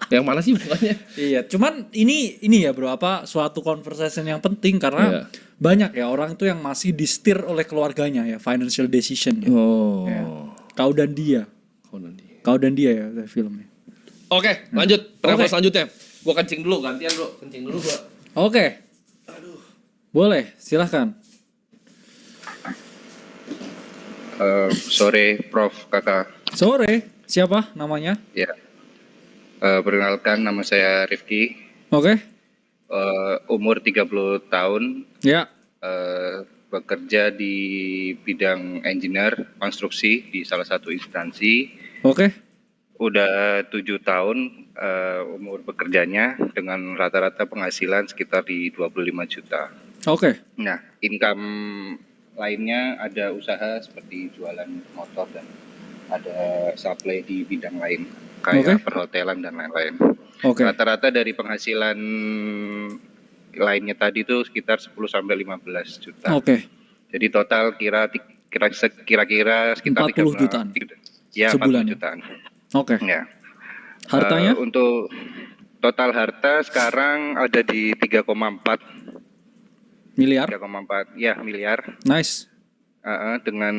Yang mana sih bukannya? Iya, cuman ini ya bro, suatu conversation yang penting karena Iya. banyak ya orang tuh yang masih distir oleh keluarganya ya, financial decision. Oh. Ya. Kau dan dia ya filmnya. Oke, lanjut. Pertanyaan Oke. selanjutnya. Gua kencing dulu, gantian bro. Kencing dulu gua. Oke. Boleh, silahkan. Sore Prof Kakak. Sore, siapa namanya? Ya. Perkenalkan nama saya Rifki. Oke. Umur 30 tahun. Ya. Bekerja di bidang engineer konstruksi di salah satu instansi. Oke. Udah 7 tahun umur bekerjanya dengan rata-rata penghasilan sekitar di 25 juta. Oke. Nah, income lainnya ada usaha seperti jualan motor dan ada supply di bidang lain kayak perhotelan dan lain-lain. Oke. Rata-rata dari penghasilan lainnya tadi itu sekitar 10 sampai 15 juta. Oke. Jadi total kira-kira sekitar 40 jutaan. Ya, Sebulan 40 ya? jutaan. Oke. Ya. Hartanya? Untuk total harta sekarang ada di 3,4 Miliar. miliar. Nice. Dengan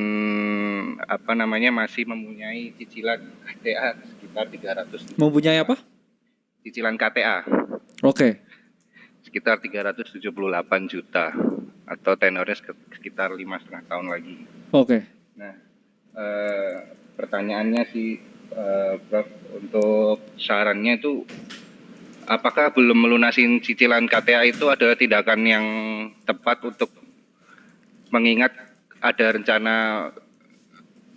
masih mempunyai cicilan KTA sekitar 300. Mempunyai apa? Cicilan KTA Oke. sekitar 378 juta atau tenornya sekitar 5,5 tahun lagi. Oke. Nah, pertanyaannya sih Prof, untuk sarannya itu apakah belum melunasin cicilan KTA itu adalah tindakan yang tepat untuk mengingat ada rencana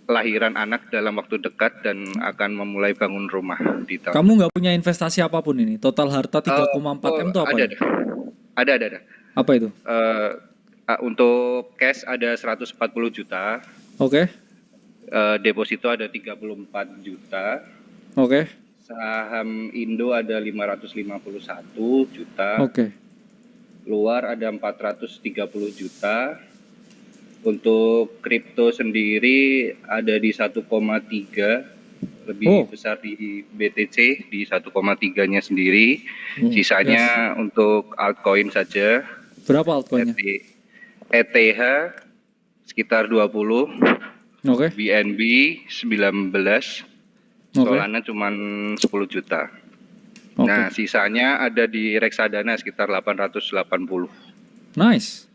lahiran anak dalam waktu dekat dan akan memulai bangun rumah di tahun. Kamu nggak punya investasi apapun ini? Total harta 3,4 M itu apa? Ada. ya? Ada. Apa itu? Untuk cash ada 140 juta, Oke. deposito ada 34 juta, Oke. saham Indo ada 551 juta, Oke. luar ada 430 juta, untuk kripto sendiri ada di 1,3, lebih besar di BTC di 1,3-nya sendiri, sisanya untuk altcoin saja. Berapa altcoinnya? ETH sekitar 20, Oke. BNB 19, Solana cuma 10 juta. Oke. Nah, sisanya ada di reksadana sekitar 880. Nice.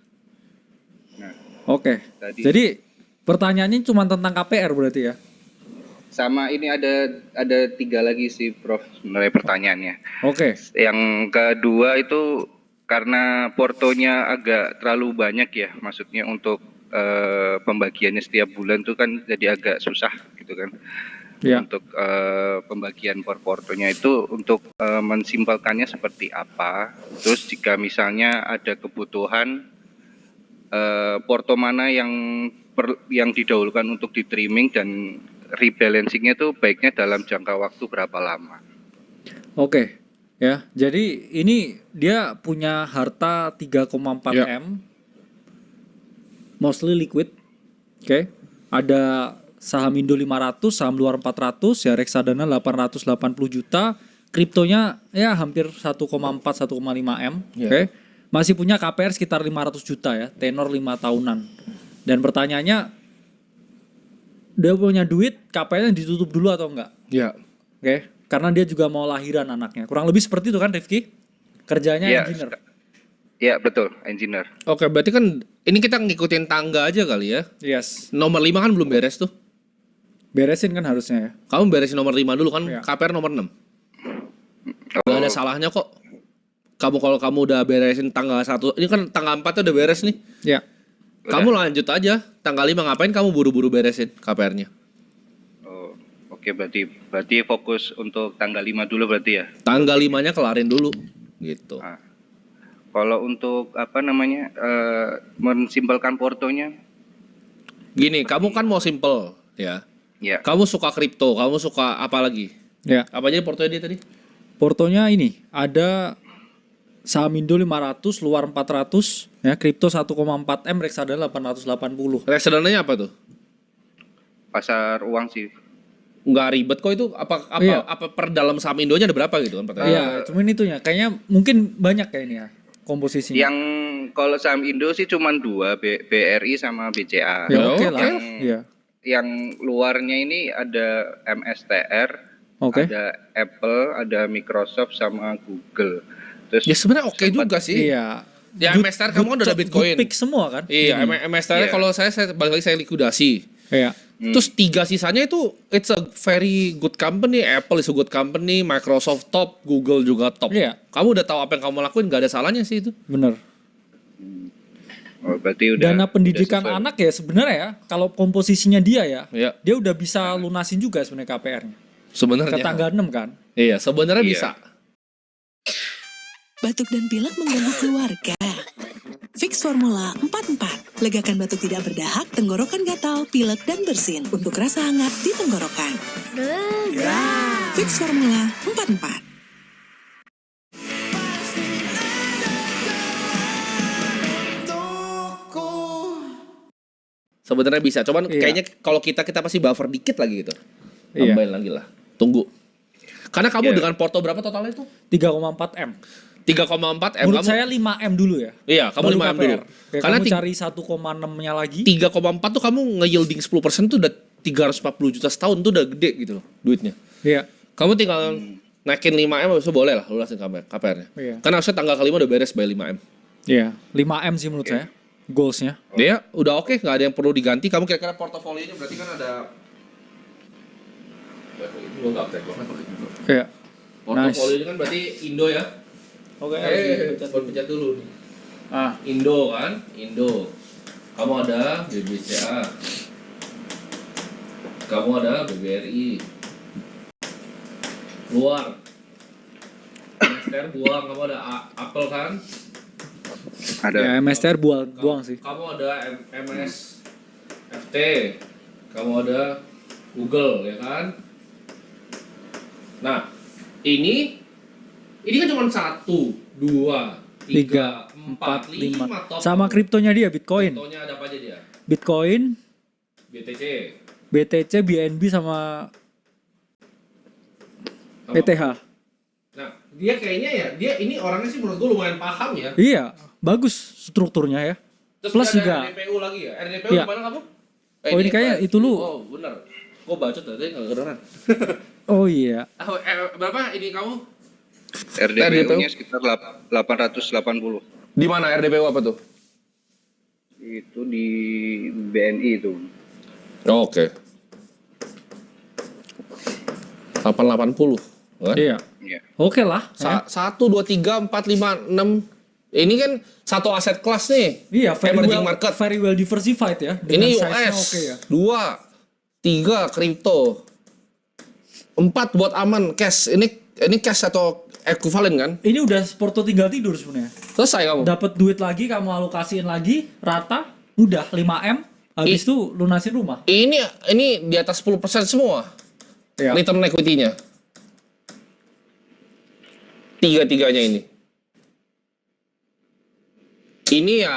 Nah, Oke. Jadi pertanyaannya cuma tentang KPR berarti ya? sama ini ada 3 lagi sih Prof sebenarnya pertanyaannya. Oke. Yang kedua itu karena portonya agak terlalu banyak ya, maksudnya untuk pembagiannya setiap bulan tuh kan jadi agak susah gitu kan. Ya. Untuk pembagian per portonya itu untuk mensimpelkannya seperti apa. Terus jika misalnya ada kebutuhan porto mana yang didahulukan untuk di trimming dan rebalancingnya itu baiknya dalam jangka waktu berapa lama? Oke. Ya, jadi ini dia punya harta 3,4 M, mostly liquid. Oke. Ada saham Indo 500, saham luar 400, ya reksadana 880 juta, kriptonya ya hampir 1,4 1,5 M. Ya. Oke. Masih punya KPR sekitar 500 juta ya, tenor 5 tahunan. Dan pertanyaannya, dia punya duit, KPR-nya ditutup dulu atau enggak? Ya. Oke, karena dia juga mau lahiran anaknya. Kurang lebih seperti itu kan Rifki? Kerjanya Iya, engineer. Iya betul, engineer. Oke, berarti kan ini kita ngikutin tangga aja kali ya. Yes. Nomor 5 kan belum beres tuh. Beresin kan harusnya ya. Kamu beresin nomor 5 dulu kan, Iya. KPR nomor 6. Gak ada salahnya kok. Kalau kamu udah beresin tanggal 1, ini kan tanggal 4 udah beres nih. Ya. Kamu lanjut aja. Tanggal 5 ngapain kamu buru-buru beresin KPR-nya? Oh, oke berarti fokus untuk tanggal 5 dulu berarti ya. Tanggal 5-nya kelarin dulu gitu. Ah. Kalau untuk apa namanya mensimpelkan portonya, Gini, kamu kan mau simple ya. ya Kamu suka kripto, kamu suka apa lagi? Ya. Apa aja portonya dia tadi? Portonya ini ada saham Indo 500, luar 400, ya, kripto 1,4 M, reksadana 880. Reksadananya apa tuh? pasar uang sih. Nggak ribet kok itu. Iya. Apa per dalam saham Indonya ada berapa gitu kan pertanyaan? Iya, cuman itunya kayaknya mungkin banyak kayak ini ya komposisinya. Yang kalau saham Indo sih cuma 2, BRI sama BCA. Ya Ya, oke oke. lah. Iya. Yang luarnya ini ada MSTR, Oke. ada Apple, ada Microsoft sama Google. Terus Ya sebenarnya oke juga sih. Iya. Ya MSTR kamu kan udah ada Bitcoin. Good pick semua kan? Iya, MSTR Iya. kalau saya balik lagi saya likuidasi. Iya. Terus 3 sisanya itu it's a very good company. Apple is a good company, Microsoft top, Google juga top. Iya. Kamu udah tahu apa yang kamu lakuin, nggak ada salahnya sih itu. Bener. oh, berarti udah Dana pendidikan udah sesuai. anak ya sebenarnya ya, kalau komposisinya dia ya, Iya. dia udah bisa lunasin juga sebenarnya KPR-nya. Sebenarnya. Ke tangga 6 kan? Iya, sebenarnya Iya. bisa. Batuk dan pilek mengganggu keluarga. Fix Formula 44. Legakan batuk tidak berdahak, tenggorokan gatal, pilek, dan bersin. Untuk rasa hangat di tenggorokan. Fix Formula 44. Sebenarnya bisa. Cuman Iya. kayaknya kalau kita pasti buffer dikit lagi gitu. Iya. Tambahin lagi lah. Tunggu. Karena kamu Iya. dengan porto berapa totalnya itu? 3,4 M. 3,4 M. Menurut Kamu, saya 5 M dulu ya. iya, kamu Baru 5 M dulu. KPR. Kayak Karena kamu cari 1,6-nya lagi. 3,4 tuh kamu nge-yielding 10% tuh udah 340 juta setahun tuh udah gede gitu loh duitnya. Iya. Kamu tinggal naikin 5M habis itu boleh lah lunasin KPR-nya. Iya. Karena harusnya tanggal kelima udah beres by 5M. Iya. 5 M sih menurut saya. Goalsnya. Dia udah oke, nggak ada yang perlu diganti. Kamu kira-kira portofolionya berarti kan ada. Ini gua nggak update banget. Iya. Portofolionya kan berarti Indo ya. Oke. Pencet dulu nih. Indo kan, Indo. Kamu ada BBCA. Kamu ada BBRI. Luar. MSTR buang, kamu ada Apple kan? Ada. Ya MSTR buang sih. Kamu ada MSFT. Kamu ada Google ya kan? Nah, ini kan cuma 1, 2, 3, 4, 5 top. Sama kriptonya dia Bitcoin. Kriptonya ada apa aja dia? Bitcoin, BTC. BTC, BNB sama Sama- ETH. Nah, dia kayaknya ya, ini orangnya sih menurut gue lumayan paham ya. Iya, bagus strukturnya ya. Terus Plus ada juga. RDPU lagi ya? RDPU Iya. gimana kamu? Oh, ini kayaknya itu lu. Oh, bener. Gue bacot tadi nggak kedengeran. Oh iya. Berapa ini kamu? RDPU-nya sekitar 880. Di mana RDPU apa tuh? Itu di BNI itu. Oh, oke. 880. Kan? Iya. Iya. Oke lah. Ya. 1, 2, 3, 4, 5, 6. Ini kan satu aset kelas nih. Iya, Emerging market. very well diversified ya. Ini Dengan size-nya US. oke ya. 2, 3 kripto. 4 buat aman cash. Ini cash atau ekuivalen kan? Ini udah porto tinggal tidur sebenarnya. Selesai kamu. Dapat duit lagi, kamu alokasiin lagi, rata, udah 5 M. Habis itu lunasin rumah. Ini di atas 10% semua. Iya. Return equity-nya. Tiga-tiganya ini. Ini ya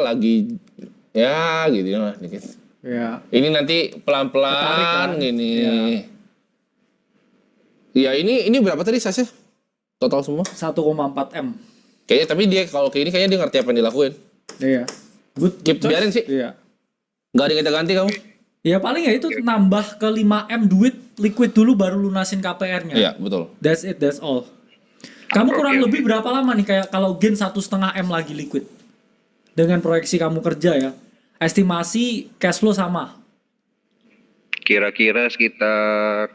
lagi ya gitu lah dikit. Ya. Ini nanti pelan-pelan Ketarik kan? gini. Ya ini berapa tadi size-nya? Total semua? 1,4 M. Kayaknya tapi dia kalau kayak ini kayaknya dia ngerti apa yang dilakuin. Iya. Good. Keep choice. biarin sih. Iya. Nggak ada yang kita ganti kamu. Ya paling ya itu nambah ke 5M duit liquid dulu baru lunasin KPR-nya. Iya, betul. That's it, that's all. Kamu kurang lebih berapa lama nih kayak kalau gain 1,5 M lagi liquid? Dengan proyeksi kamu kerja ya. Estimasi cash flow sama. Kira-kira sekitar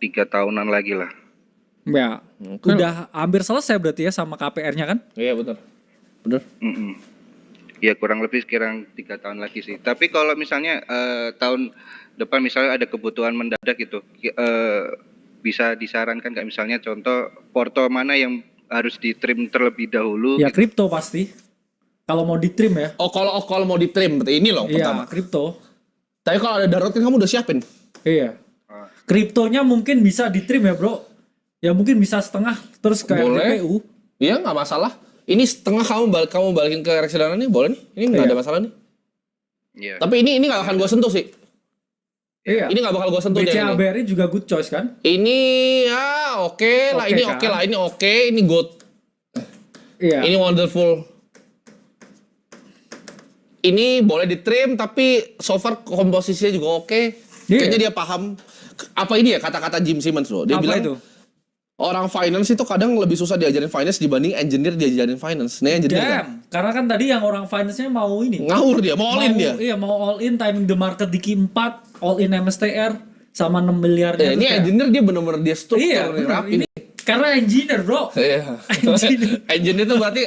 3 tahunan lagi lah. Ya. Udah hampir selesai berarti ya sama KPR-nya kan? Iya, betul. Bener. Ya kurang lebih sekarang 3 tahun lagi sih. Tapi kalau misalnya tahun depan misalnya ada kebutuhan mendadak gitu, bisa disarankan nggak misalnya contoh porto mana yang harus di-trim terlebih dahulu? Ya kripto pasti. Kalau mau di-trim ya. Oh, kalau mau di-trim berarti ini loh pertama. Iya, kripto. Tapi kalau ada darurat kan kamu udah siapin. Iya. Kriptonya mungkin bisa di-trim ya, Bro. Ya mungkin bisa setengah terus ke Boleh. RTPU. Iya, nggak masalah. Ini setengah kamu balikin ke reksadana nih, boleh nih. Ini nggak ada masalah nih. Iya. Tapi ini nggak akan gue sentuh sih. Iya. Ini nggak bakal gue sentuh dia BCA ini. BRI juga good choice kan? Ini ya oke lah, Oke ini kan? oke lah, ini oke, ini good. Iya. Ini wonderful. Ini boleh di-trim tapi so far komposisinya juga oke. Iya. Kayaknya dia paham apa ini ya kata-kata Jim Simmons loh. Dia Apa bilang itu? orang finance itu kadang lebih susah diajarin finance dibanding engineer diajarin finance. Nah, engineer kan Damn. Karena kan tadi yang orang finance-nya mau ini. ngawur dia, mau all in dia. Iya, mau all in timing the market di Q4, all in MSTR sama 6 miliarnya. Ya, ini engineer dia bener-bener dia struktur Iya, yang benar. rapi. Ini karena engineer, Bro. Iya. Engineer. Engineer itu berarti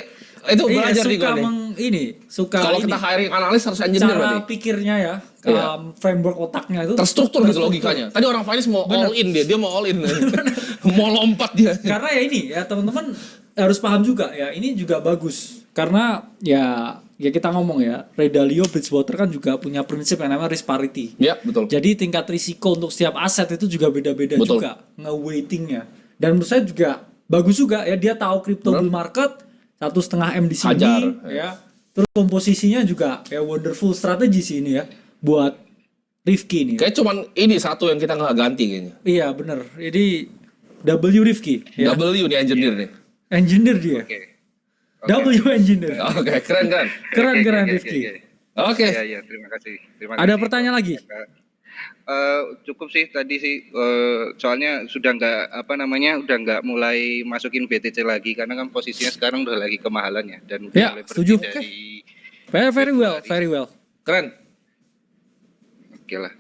itu belajar nih gue nih. suka Kalau ini. kita hiring analis harus engineer Cara berarti. pikirnya ya, Iya. framework otaknya itu Terstruktur gitu logikanya. Tadi orang finance mau all in dia mau all in. Mau lompat dia. Karena ya ini ya teman-teman harus paham juga ya, ini juga bagus. Karena ya kita ngomong ya, Ray Dalio Bridgewater kan juga punya prinsip yang namanya risk parity. Ya, betul. Jadi tingkat risiko untuk setiap aset itu juga beda-beda Betul. juga nge-weightingnya. Dan menurut saya juga bagus juga ya, dia tahu crypto bull market 1,5 M di sini Hajar, ya. Terus komposisinya juga ya wonderful strategi sih ini ya buat Rifki ini. Kayak cuman ini satu yang kita nggak ganti kayaknya. Iya bener. Ini W Rifki ya. W nih engineer nih. Engineer dia. W engineer. Oke, keren. Keren Rifki. Oke. Iya, terima kasih. Ada pertanyaan lagi? Cukup sih tadi sih, soalnya sudah udah nggak mulai masukin BTC lagi karena kan posisinya sekarang udah lagi kemahalan ya dan udah Ya, mulai setuju. dari Very well. Keren. oke lah.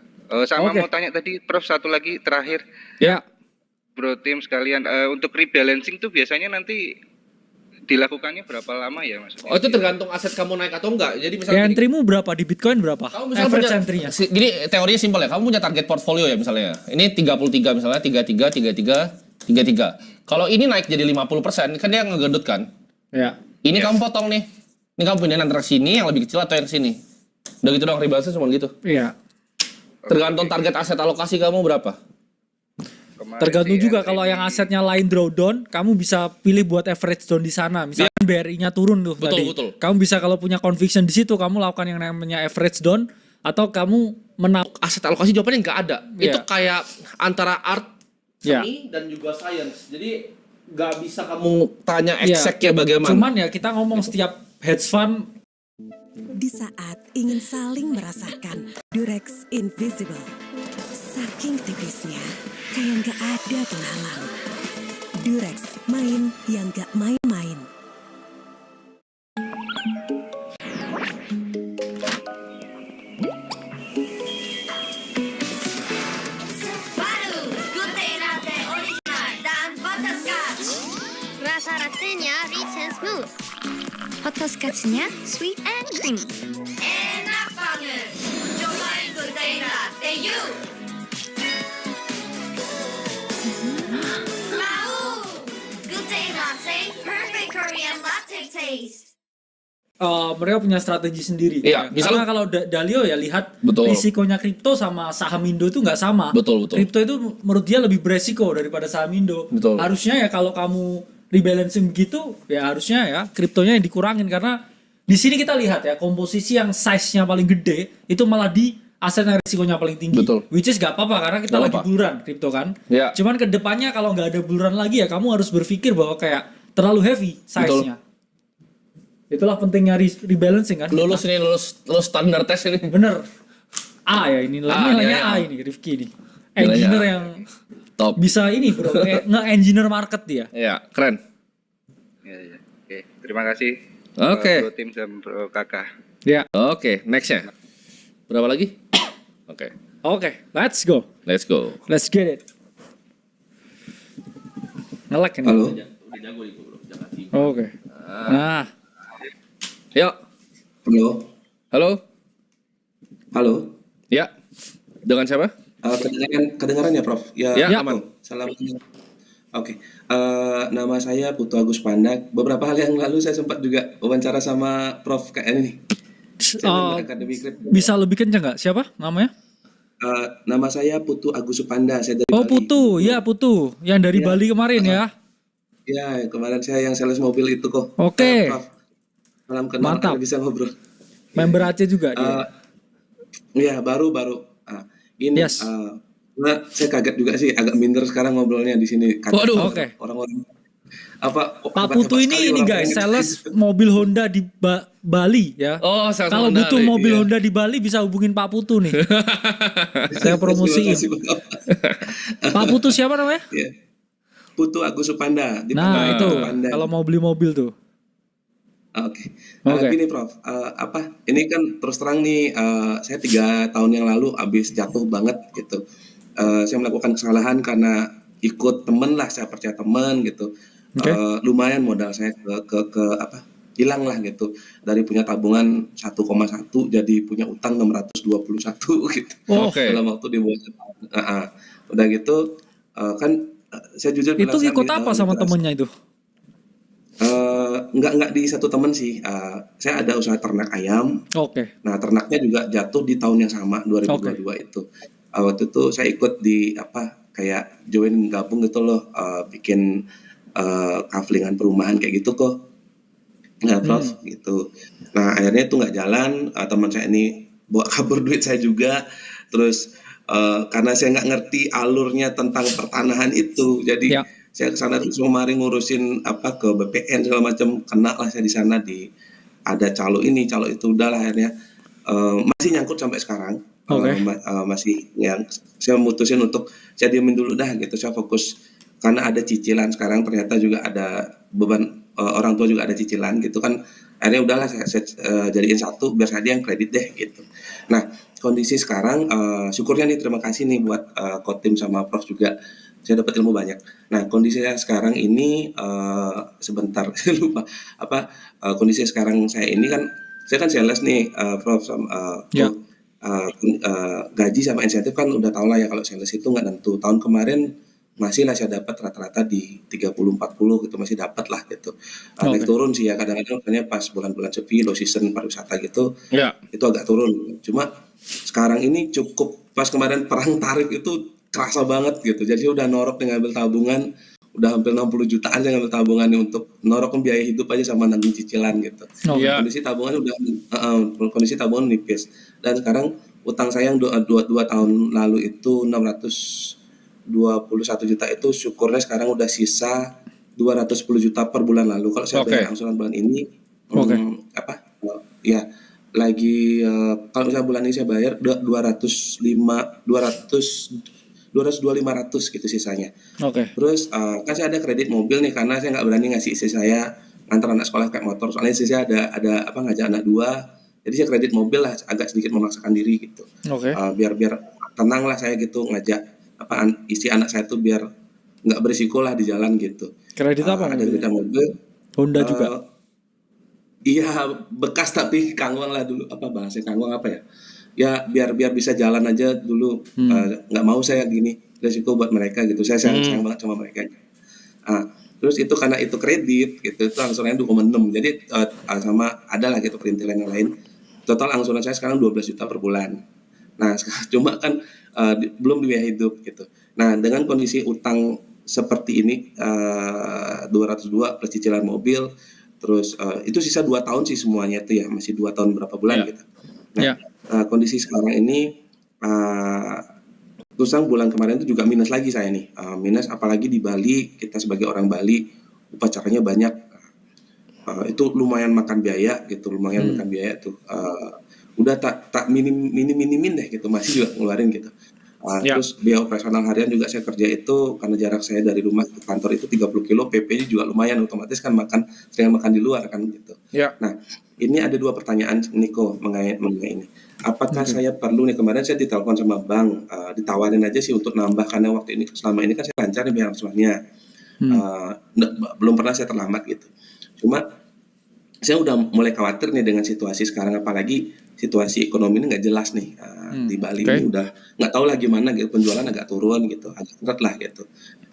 Sama Oke. mau tanya tadi Prof satu lagi terakhir, Ya. Bro tim sekalian, untuk rebalancing tuh biasanya nanti dilakukannya berapa lama ya maksudnya? Oh, itu tergantung aset kamu naik atau enggak. Jadi Ya misalnya gini, entry-mu berapa di Bitcoin berapa? kamu misalnya Average punya, entry-nya. gini teorinya simpel ya. Kamu punya target portfolio ya misalnya. Ini 33 misalnya 33. Kalau ini naik jadi 50%, kan dia ngegedut kan? Ya. Ini kamu potong nih. Ini kamu pindahin antara sini yang lebih kecil atau yang sini. Udah gitu dong, rebalance cuma gitu. Iya. Tergantung target aset alokasi kamu berapa. Kemarin Tergantung sih juga entry kalau yang asetnya lain drawdown, kamu bisa pilih buat average down di sana. Misalnya BRI-nya turun tuh Betul, tadi. betul. Kamu bisa kalau punya conviction di situ, kamu lakukan yang namanya average down atau kamu Aset alokasi jawabannya nggak ada. Iya. Itu kayak antara art, Iya. seni, dan juga science. Jadi nggak bisa kamu tanya Iya. exactnya bagaimana. Cuman ya kita ngomong setiap hedge fund Di saat ingin saling merasakan, Durex Invisible. Saking tipisnya, kayak nggak ada penghalang. Durex, main yang nggak main-main. Baru, Gute Latte Original dan Butterscotch. Rasa latte-nya rich and smooth. Butterscotch-nya sweet and creamy. Enak banget. Cobain Gute Latte yuk. Mau. Gute Latte, perfect Korean latte taste. mereka punya strategi sendiri. Iya, Ya. misalnya- Karena kalau Dalio ya lihat Betul. risikonya kripto sama saham Indo itu nggak sama. Betul. Kripto itu menurut dia lebih beresiko daripada saham Indo. Betul. Harusnya ya kalau kamu rebalancing begitu, ya harusnya ya kriptonya yang dikurangin karena di sini kita lihat ya komposisi yang size-nya paling gede itu malah di aset yang risikonya paling tinggi. Betul. Which is gak apa-apa karena kita Gak lagi apa-apa. buluran kripto kan. Ya. Cuman kedepannya kalau nggak ada buluran lagi ya kamu harus berpikir bahwa kayak terlalu heavy size-nya. Itulah pentingnya rebalancing kan. Lulus standar tes ini. Bener. A ya ini nilainya ya. A ini Rifki ini. Engineer yang top. bisa ini bro, nge-engineer market dia. Ya, keren. Ya. Oke, terima kasih. Oke. Bro Tim dan Bro Kakak. Ya. Oke, nextnya. Berapa lagi? Oke, Let's go. let's go. Let's get it. Nge-lag ini. Halo. Oke. Nah, Yuk. Halo. Halo. Halo. Ya. Dengan siapa? Kedengaran ya, Prof? Ya, aman. Salam. Oke. Nama saya Putu Agus Pandak. Beberapa hari yang lalu saya sempat juga wawancara sama Prof kayak ini nih. Saya dari Akademi Kripto. bisa lebih kenceng nggak? Siapa namanya? Nama saya Putu Agus Supanda. Saya dari Oh Bali. Putu, ya Putu, yang dari Ya. Bali kemarin ya. Ya, kemarin saya yang sales mobil itu kok. Oke. Prof. Salam kenal, Mantap. bisa ngobrol. Member Aceh juga dia. Iya, baru. Ini Yes. saya kaget juga sih, agak minder sekarang ngobrolnya di sini. Kaget. Waduh. Oke. Orang-orang apa? Pak Putu ini guys, sales mobil Honda di Bali ya. Oh, sales Kalau Honda butuh nih, mobil iya. Honda di Bali bisa hubungin Pak Putu nih. Saya promosiin. Pak Putu siapa namanya? Ya. Putu Agus Supanda. Di Nah, Pandai, itu Pandai. kalau mau beli mobil tuh. Oke. Oke. Gini Prof, ini kan terus terang nih, saya 3 tahun yang lalu habis jatuh banget gitu. Saya melakukan kesalahan karena ikut temen lah, saya percaya temen gitu. Oke. Lumayan modal saya hilang lah gitu. Dari punya tabungan 1,1 jadi punya utang 621 gitu. Oh. Oke. Dalam waktu di bawah setahun. Udah gitu kan saya jujur bilang Itu saya ikut apa sama literasi. temennya itu? Enggak di satu temen sih. Saya ada usaha ternak ayam. Oke. Nah, ternaknya juga jatuh di tahun yang sama 2022 itu. Waktu itu saya ikut di kayak join gabung gitu loh, bikin kaflingan perumahan kayak gitu kok. Nah, Prof gitu. Nah, akhirnya itu nggak jalan. Teman saya ini bawa kabur duit saya juga. Terus karena saya nggak ngerti alurnya tentang pertanahan itu, jadi Ya. saya kesana terus kemarin ngurusin ke BPN segala macam, kena lah saya di sana ada calo ini calo itu, udahlah akhirnya masih nyangkut sampai sekarang. Oke. Masih yang saya memutusin untuk saya diemin dulu dah gitu, saya fokus karena ada cicilan sekarang, ternyata juga ada beban, orang tua juga ada cicilan gitu kan, akhirnya udahlah saya jadiin satu biar saya yang kredit deh gitu. Nah, kondisi sekarang syukurnya nih, terima kasih nih buat Kotim sama Prof juga, saya dapat ilmu banyak. Nah, kondisi saya sekarang ini sebentar saya lupa kondisi sekarang saya ini kan, saya kan sales nih, Prof sama Ya. gaji sama insentif kan udah tau lah ya, kalau sales itu nggak tentu. Tahun kemarin masih lah saya dapat rata-rata di 30-40 gitu, masih dapat lah gitu. Naik Oke. turun sih ya kadang-kadang, makanya pas bulan-bulan sepi, low season pariwisata gitu, Ya. itu agak turun. Cuma sekarang ini cukup, pas kemarin perang tarif itu kerasa banget gitu. Jadi udah norok nih ngambil tabungan, udah hampir 60 jutaan saya ngambil tabungan nih untuk norok biaya hidup aja sama nanggung cicilan gitu. Oke. Ya. Kondisi tabungan kondisi tabungan nipis. Dan sekarang utang saya yang 2 tahun lalu itu 621 juta itu, syukurnya sekarang udah sisa 210 juta per bulan lalu. Kalau saya Oke. bayar angsuran bulan ini Oke. ya lagi kalau misalnya bulan ini saya bayar 225 gitu sisanya. Oke. Terus kan saya ada kredit mobil nih, karena saya nggak berani ngasih istri saya ngantar anak sekolah kayak motor, soalnya istri saya ada ngajak anak 2, jadi saya kredit mobil lah, agak sedikit memaksakan diri gitu. Oke. Biar tenang lah saya gitu, ngajak istri anak saya tuh biar nggak berisiko lah di jalan gitu. Kredit apa? Ada kredit mobil Honda juga. Iya, bekas tapi kangwang lah dulu, bahasa kangwang ya biar bisa jalan aja dulu. Nggak mau saya gini resiko buat mereka gitu, saya sayang banget sama mereka. Terus itu karena itu kredit gitu, itu angsurannya 2,6, jadi sama ada lah gitu perintilan yang lain. Total angsuran saya sekarang 12 juta per bulan. Nah, cuma kan belum biaya hidup gitu. Nah, dengan kondisi utang seperti ini, 202 plus cicilan mobil, terus itu sisa 2 tahun sih semuanya itu ya, masih 2 tahun berapa bulan Ya. gitu. Nah, Ya. kondisi sekarang ini terus terang bulan kemarin itu juga minus lagi saya nih. Minus apalagi di Bali, kita sebagai orang Bali upacaranya banyak. Itu lumayan makan biaya gitu, makan biaya tuh. Udah tak minimin deh gitu, masih juga ngeluarin gitu. Terus biaya operasional harian juga saya kerja itu karena jarak saya dari rumah ke kantor itu 30 kilo, PP-nya juga lumayan, otomatis kan sering makan di luar kan gitu. Nah, ini ada 2 pertanyaan Niko mengenai ini. Apakah saya perlu nih, kemarin saya ditelepon sama bank, ditawarin aja sih untuk nambah karena waktu ini selama ini kan saya lancar nih bayar angsurannya. Belum pernah saya terlambat gitu. Cuma saya udah mulai khawatir nih dengan situasi sekarang, apalagi situasi ekonomi ini nggak jelas nih. Di Bali ini udah nggak tahu lah gimana gitu, penjualan agak turun gitu, agak berat lah gitu.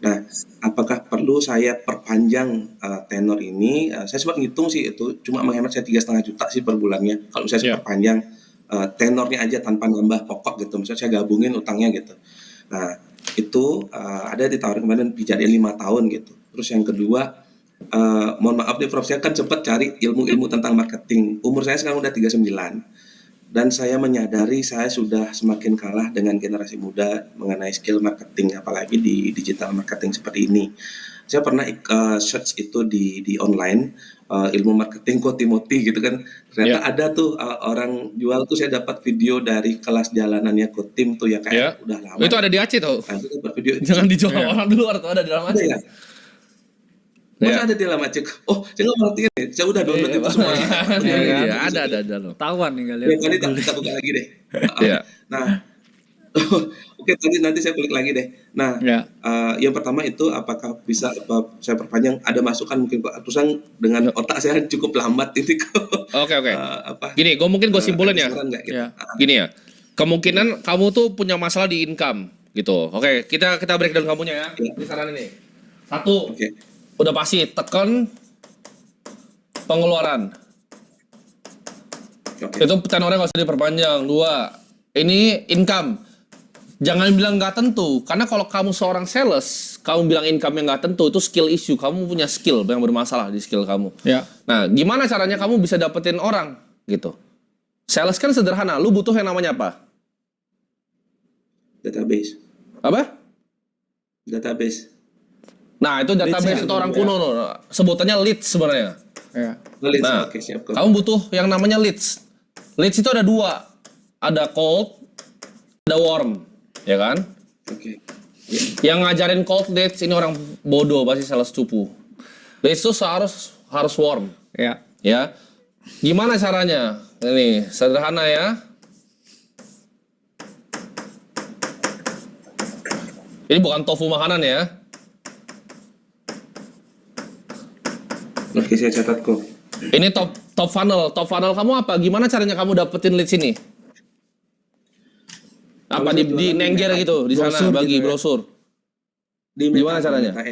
Nah, apakah perlu saya perpanjang tenor ini? Saya sempat ngitung sih itu cuma menghemat saya 3,5 juta sih per bulannya. Kalau saya perpanjang tenornya aja tanpa nambah pokok gitu, misalnya saya gabungin utangnya gitu. Nah, itu ada ditawarin kemarin dijadiin 5 tahun gitu. Terus yang kedua, mohon maaf nih Prof, saya kan sempat cari ilmu-ilmu tentang marketing. Umur saya sekarang udah 39. Dan saya menyadari saya sudah semakin kalah dengan generasi muda mengenai skill marketing, apalagi di digital marketing seperti ini. Saya pernah search itu di online, ilmu marketing Ko Timothy gitu kan. Ternyata ada tuh orang jual tuh, saya dapat video dari kelas jalanannya Ko Tim tuh ya kayak udah lama. Itu ada di Aceh tuh. Nah, itu dapat video. Jangan dijual orang di luar tuh, ada di dalam Aceh. Masa ada di dalam Aceh? Oh, saya nggak ngerti nih. Saya udah download itu semua. Ada. Tahuan nih kalian. Ya, tadi kita buka lagi deh. Nah, oke, nanti saya klik lagi deh. Nah, yang pertama itu apakah bisa saya perpanjang? Ada masukan mungkin Pak? Terusan dengan otak saya cukup lambat ini. Oke. Gini, gue simpulin ya. Gini ya. Kemungkinan kamu tuh punya masalah di income gitu. Oke, kita breakdown kamunya ya. Di sana ini. 1. Udah pasti tekan pengeluaran. Itu tenornya nggak usah diperpanjang. 2. Ini income. Jangan bilang nggak tentu, karena kalau kamu seorang sales, kamu bilang income yang nggak tentu, itu skill issue. Kamu punya skill yang bermasalah di skill kamu. Nah, gimana caranya kamu bisa dapetin orang gitu? Sales kan sederhana. Lu butuh yang namanya apa? Database. Apa? Database. Nah, itu database itu orang kuno loh. Sebutannya leads sebenarnya. Nah, kamu butuh yang namanya leads. Leads itu ada 2. Ada cold, ada warm, ya kan? Yang ngajarin cold leads ini orang bodoh, pasti sales cupu. Leads itu harus warm. Ya. Gimana caranya? Ini sederhana ya. Ini bukan tofu makanan ya. Oke, saya catat kok. Ini top funnel. Top funnel kamu apa? Gimana caranya kamu dapetin leads ini? Apa di Nengger gitu di sana bagi brosur? Gimana caranya? Apa?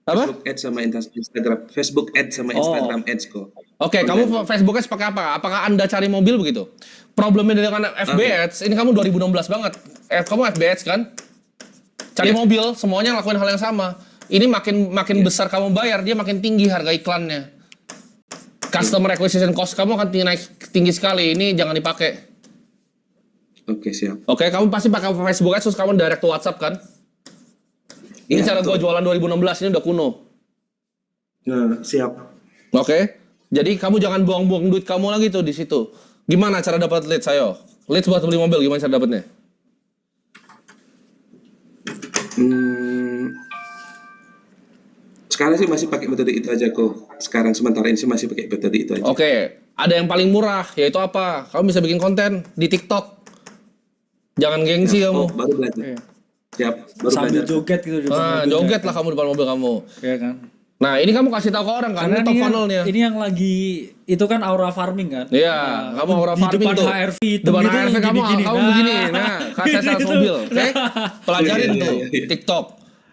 Facebook Ads sama Instagram. Facebook Ads sama Instagram Ads kok. Oke, kamu Facebook Ads pakai apa? Apakah Anda cari mobil begitu? Problemnya dengan FB Ads, ini kamu 2016 banget. Kamu FB Ads kan? Cari mobil, semuanya lakuin hal yang sama. Ini makin besar kamu bayar, dia makin tinggi harga iklannya. Customer acquisition cost kamu akan naik tinggi sekali. Ini jangan dipakai. Oke, siap. Oke, kamu pasti pakai Facebook Ads, terus kamu direct to WhatsApp kan? Ini cara gue jualan 2016, ini udah kuno. Nah, siap. Oke. Jadi kamu jangan buang-buang duit kamu lagi tuh di situ. Gimana cara dapat leads, ayo? Leads buat beli mobil, gimana cara dapatnya? Sekarang sih masih pakai metode itu aja kok. Sekarang sementara ini sih masih pakai metode itu aja. Oke, ada yang paling murah, yaitu apa? Kamu bisa bikin konten di TikTok. Jangan gengsi kamu. Baru belajar. Siap, baru sambil belajar. joget gitu. Joget lah kamu depan mobil kamu. Iya kan. Nah, ini kamu kasih tahu ke orang kan, ini top funnelnya. Ini yang lagi itu kan aura farming kan? Iya, kamu aura farming tuh. Depan HRV itu. Depan gitu, HRV kamu begini. Nah, kasih sales mobil. Oke? Pelajarin tuh TikTok.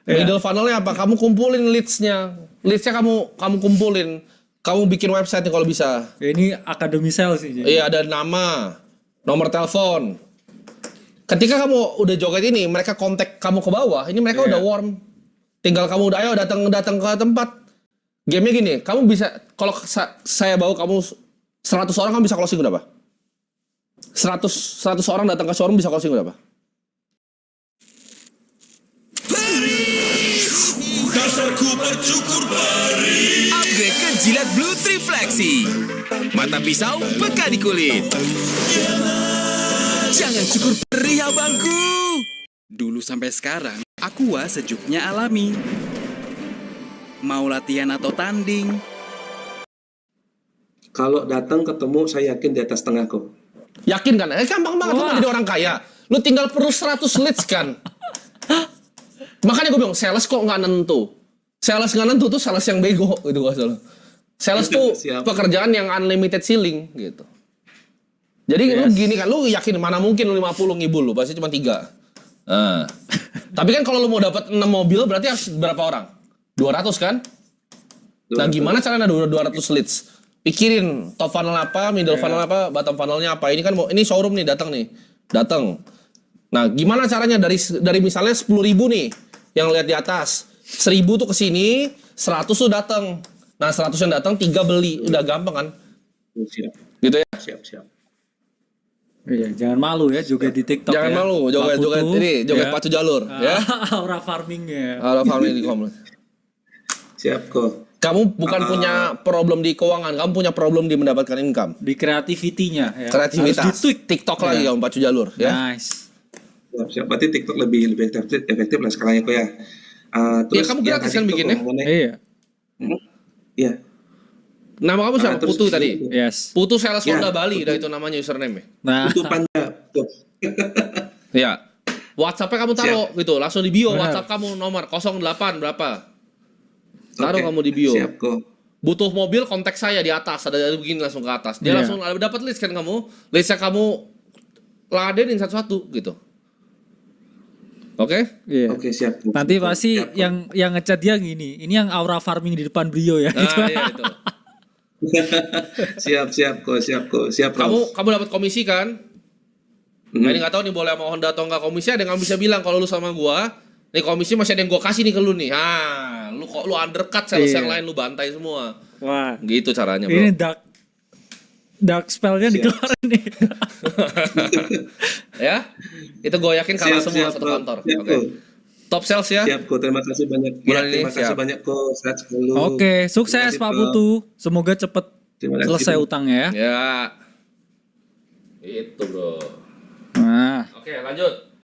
Middle funnelnya apa? Kamu kumpulin leads-nya. Leads-nya kamu kumpulin. Kamu bikin website nih kalau bisa. Ini akademi sales sih. Iya, ada nama, nomor telepon. Ketika kamu udah joget ini, mereka kontak kamu ke bawah. Ini mereka udah warm. Tinggal kamu udah ayo datang ke tempat. Game-nya gini, kamu bisa kalau saya bawa kamu 100 orang, kamu bisa closing berapa? 100 orang datang ke showroom bisa closing berapa? Upgrade ke Jilat Blue Trifleksi. Mata pisau peka di kulit. Jangan cukur perih abangku. Dulu sampai sekarang, Aqua sejuknya alami. Mau latihan atau tanding, Kalau datang ketemu saya yakin di atas tengah kok. Yakin kan? Gampang banget lu jadi orang kaya. Lu tinggal perlu 100 leads kan. Makanya gue bilang sales kok nggak nentu. Sales nggak nentu tuh sales yang bego gitu gak salah. Sales tuh Siap. pekerjaan yang unlimited ceiling gitu. Jadi lu gini kan, lu yakin mana mungkin lu 50 ngibul lu, pasti cuma 3. Nah. Tapi kan kalau lu mau dapat 6 mobil berarti harus berapa orang? 200 kan? Nah, gimana caranya 200 leads? Pikirin top funnel apa, middle funnel apa, bottom funnelnya apa. Ini kan ini showroom nih datang. Nah, gimana caranya dari misalnya 10.000 nih yang lihat di atas. 1.000 tuh ke sini, 100 tuh datang. Nah, 100 yang datang 3 beli. Udah gampang kan? Siap. Gitu ya. Siap. Iya, jangan malu ya joget di TikTok. Jangan ya. malu, joget ini, joget pacu jalur ya. Aura farmingnya. Aura farming di komplek. Siap kok. Kamu bukan punya problem di keuangan, kamu punya problem di mendapatkan income. Di kreativitinya ya. Kreativitas. Harus di-tweak. TikTok lagi kamu pacu jalur ya. Nice. Siap. Berarti TikTok lebih efektif lah sekarang ya kok ya. Ya kamu yang gratis tadi kan tuh bikinnya? ngomongnya- Iya. Iya. Nama kamu siapa? Terus Putu tadi. Yes. Putu Sales Ya, Honda Bali, Putu. udah itu namanya username-nya. Nah, Itu panda. Tuh. Ya. WhatsApp-nya kamu taruh gitu, langsung di bio Benar. WhatsApp kamu nomor 08 berapa. Taruh Oke, kamu di bio. Siap kok. Butuh mobil, kontak saya di atas, ada begini langsung ke atas. Dia Iya. langsung dapat list kan kamu. Listnya kamu ladenin satu-satu gitu. Oke? iya. Oke, siap. Nanti pasti Siap, kok. yang ngechat dia gini. Ini yang aura farming di depan beliau ya. Nah, gitu. iya itu. siap kok. Siap, Prof. Kamu dapat komisi kan? Nah, ini nggak tahu nih boleh sama Honda atau nggak komisi. Ada yang bisa bilang kalau lu sama gua, nih komisi masih ada yang gua kasih nih ke lu nih. Lu kok lu undercut sales Iya. yang lain, lu bantai semua. Wah. Gitu caranya, bro. Ini dark spellnya Siap. dikeluarin nih. Ya, itu gue yakin kalah semua satu Prof. kantor. Siap, Oke. kok. Top sales ya. Siap kok. Terima kasih banyak. Bulan ini, terima kasih siap. banyak kok. Sehat selalu. Oke, sukses Terima Pak kasih, Prof. Putu. Semoga cepet Terima kasih, selesai Prof. utangnya ya. Ya. Itu, bro. Nah. Oke, lanjut.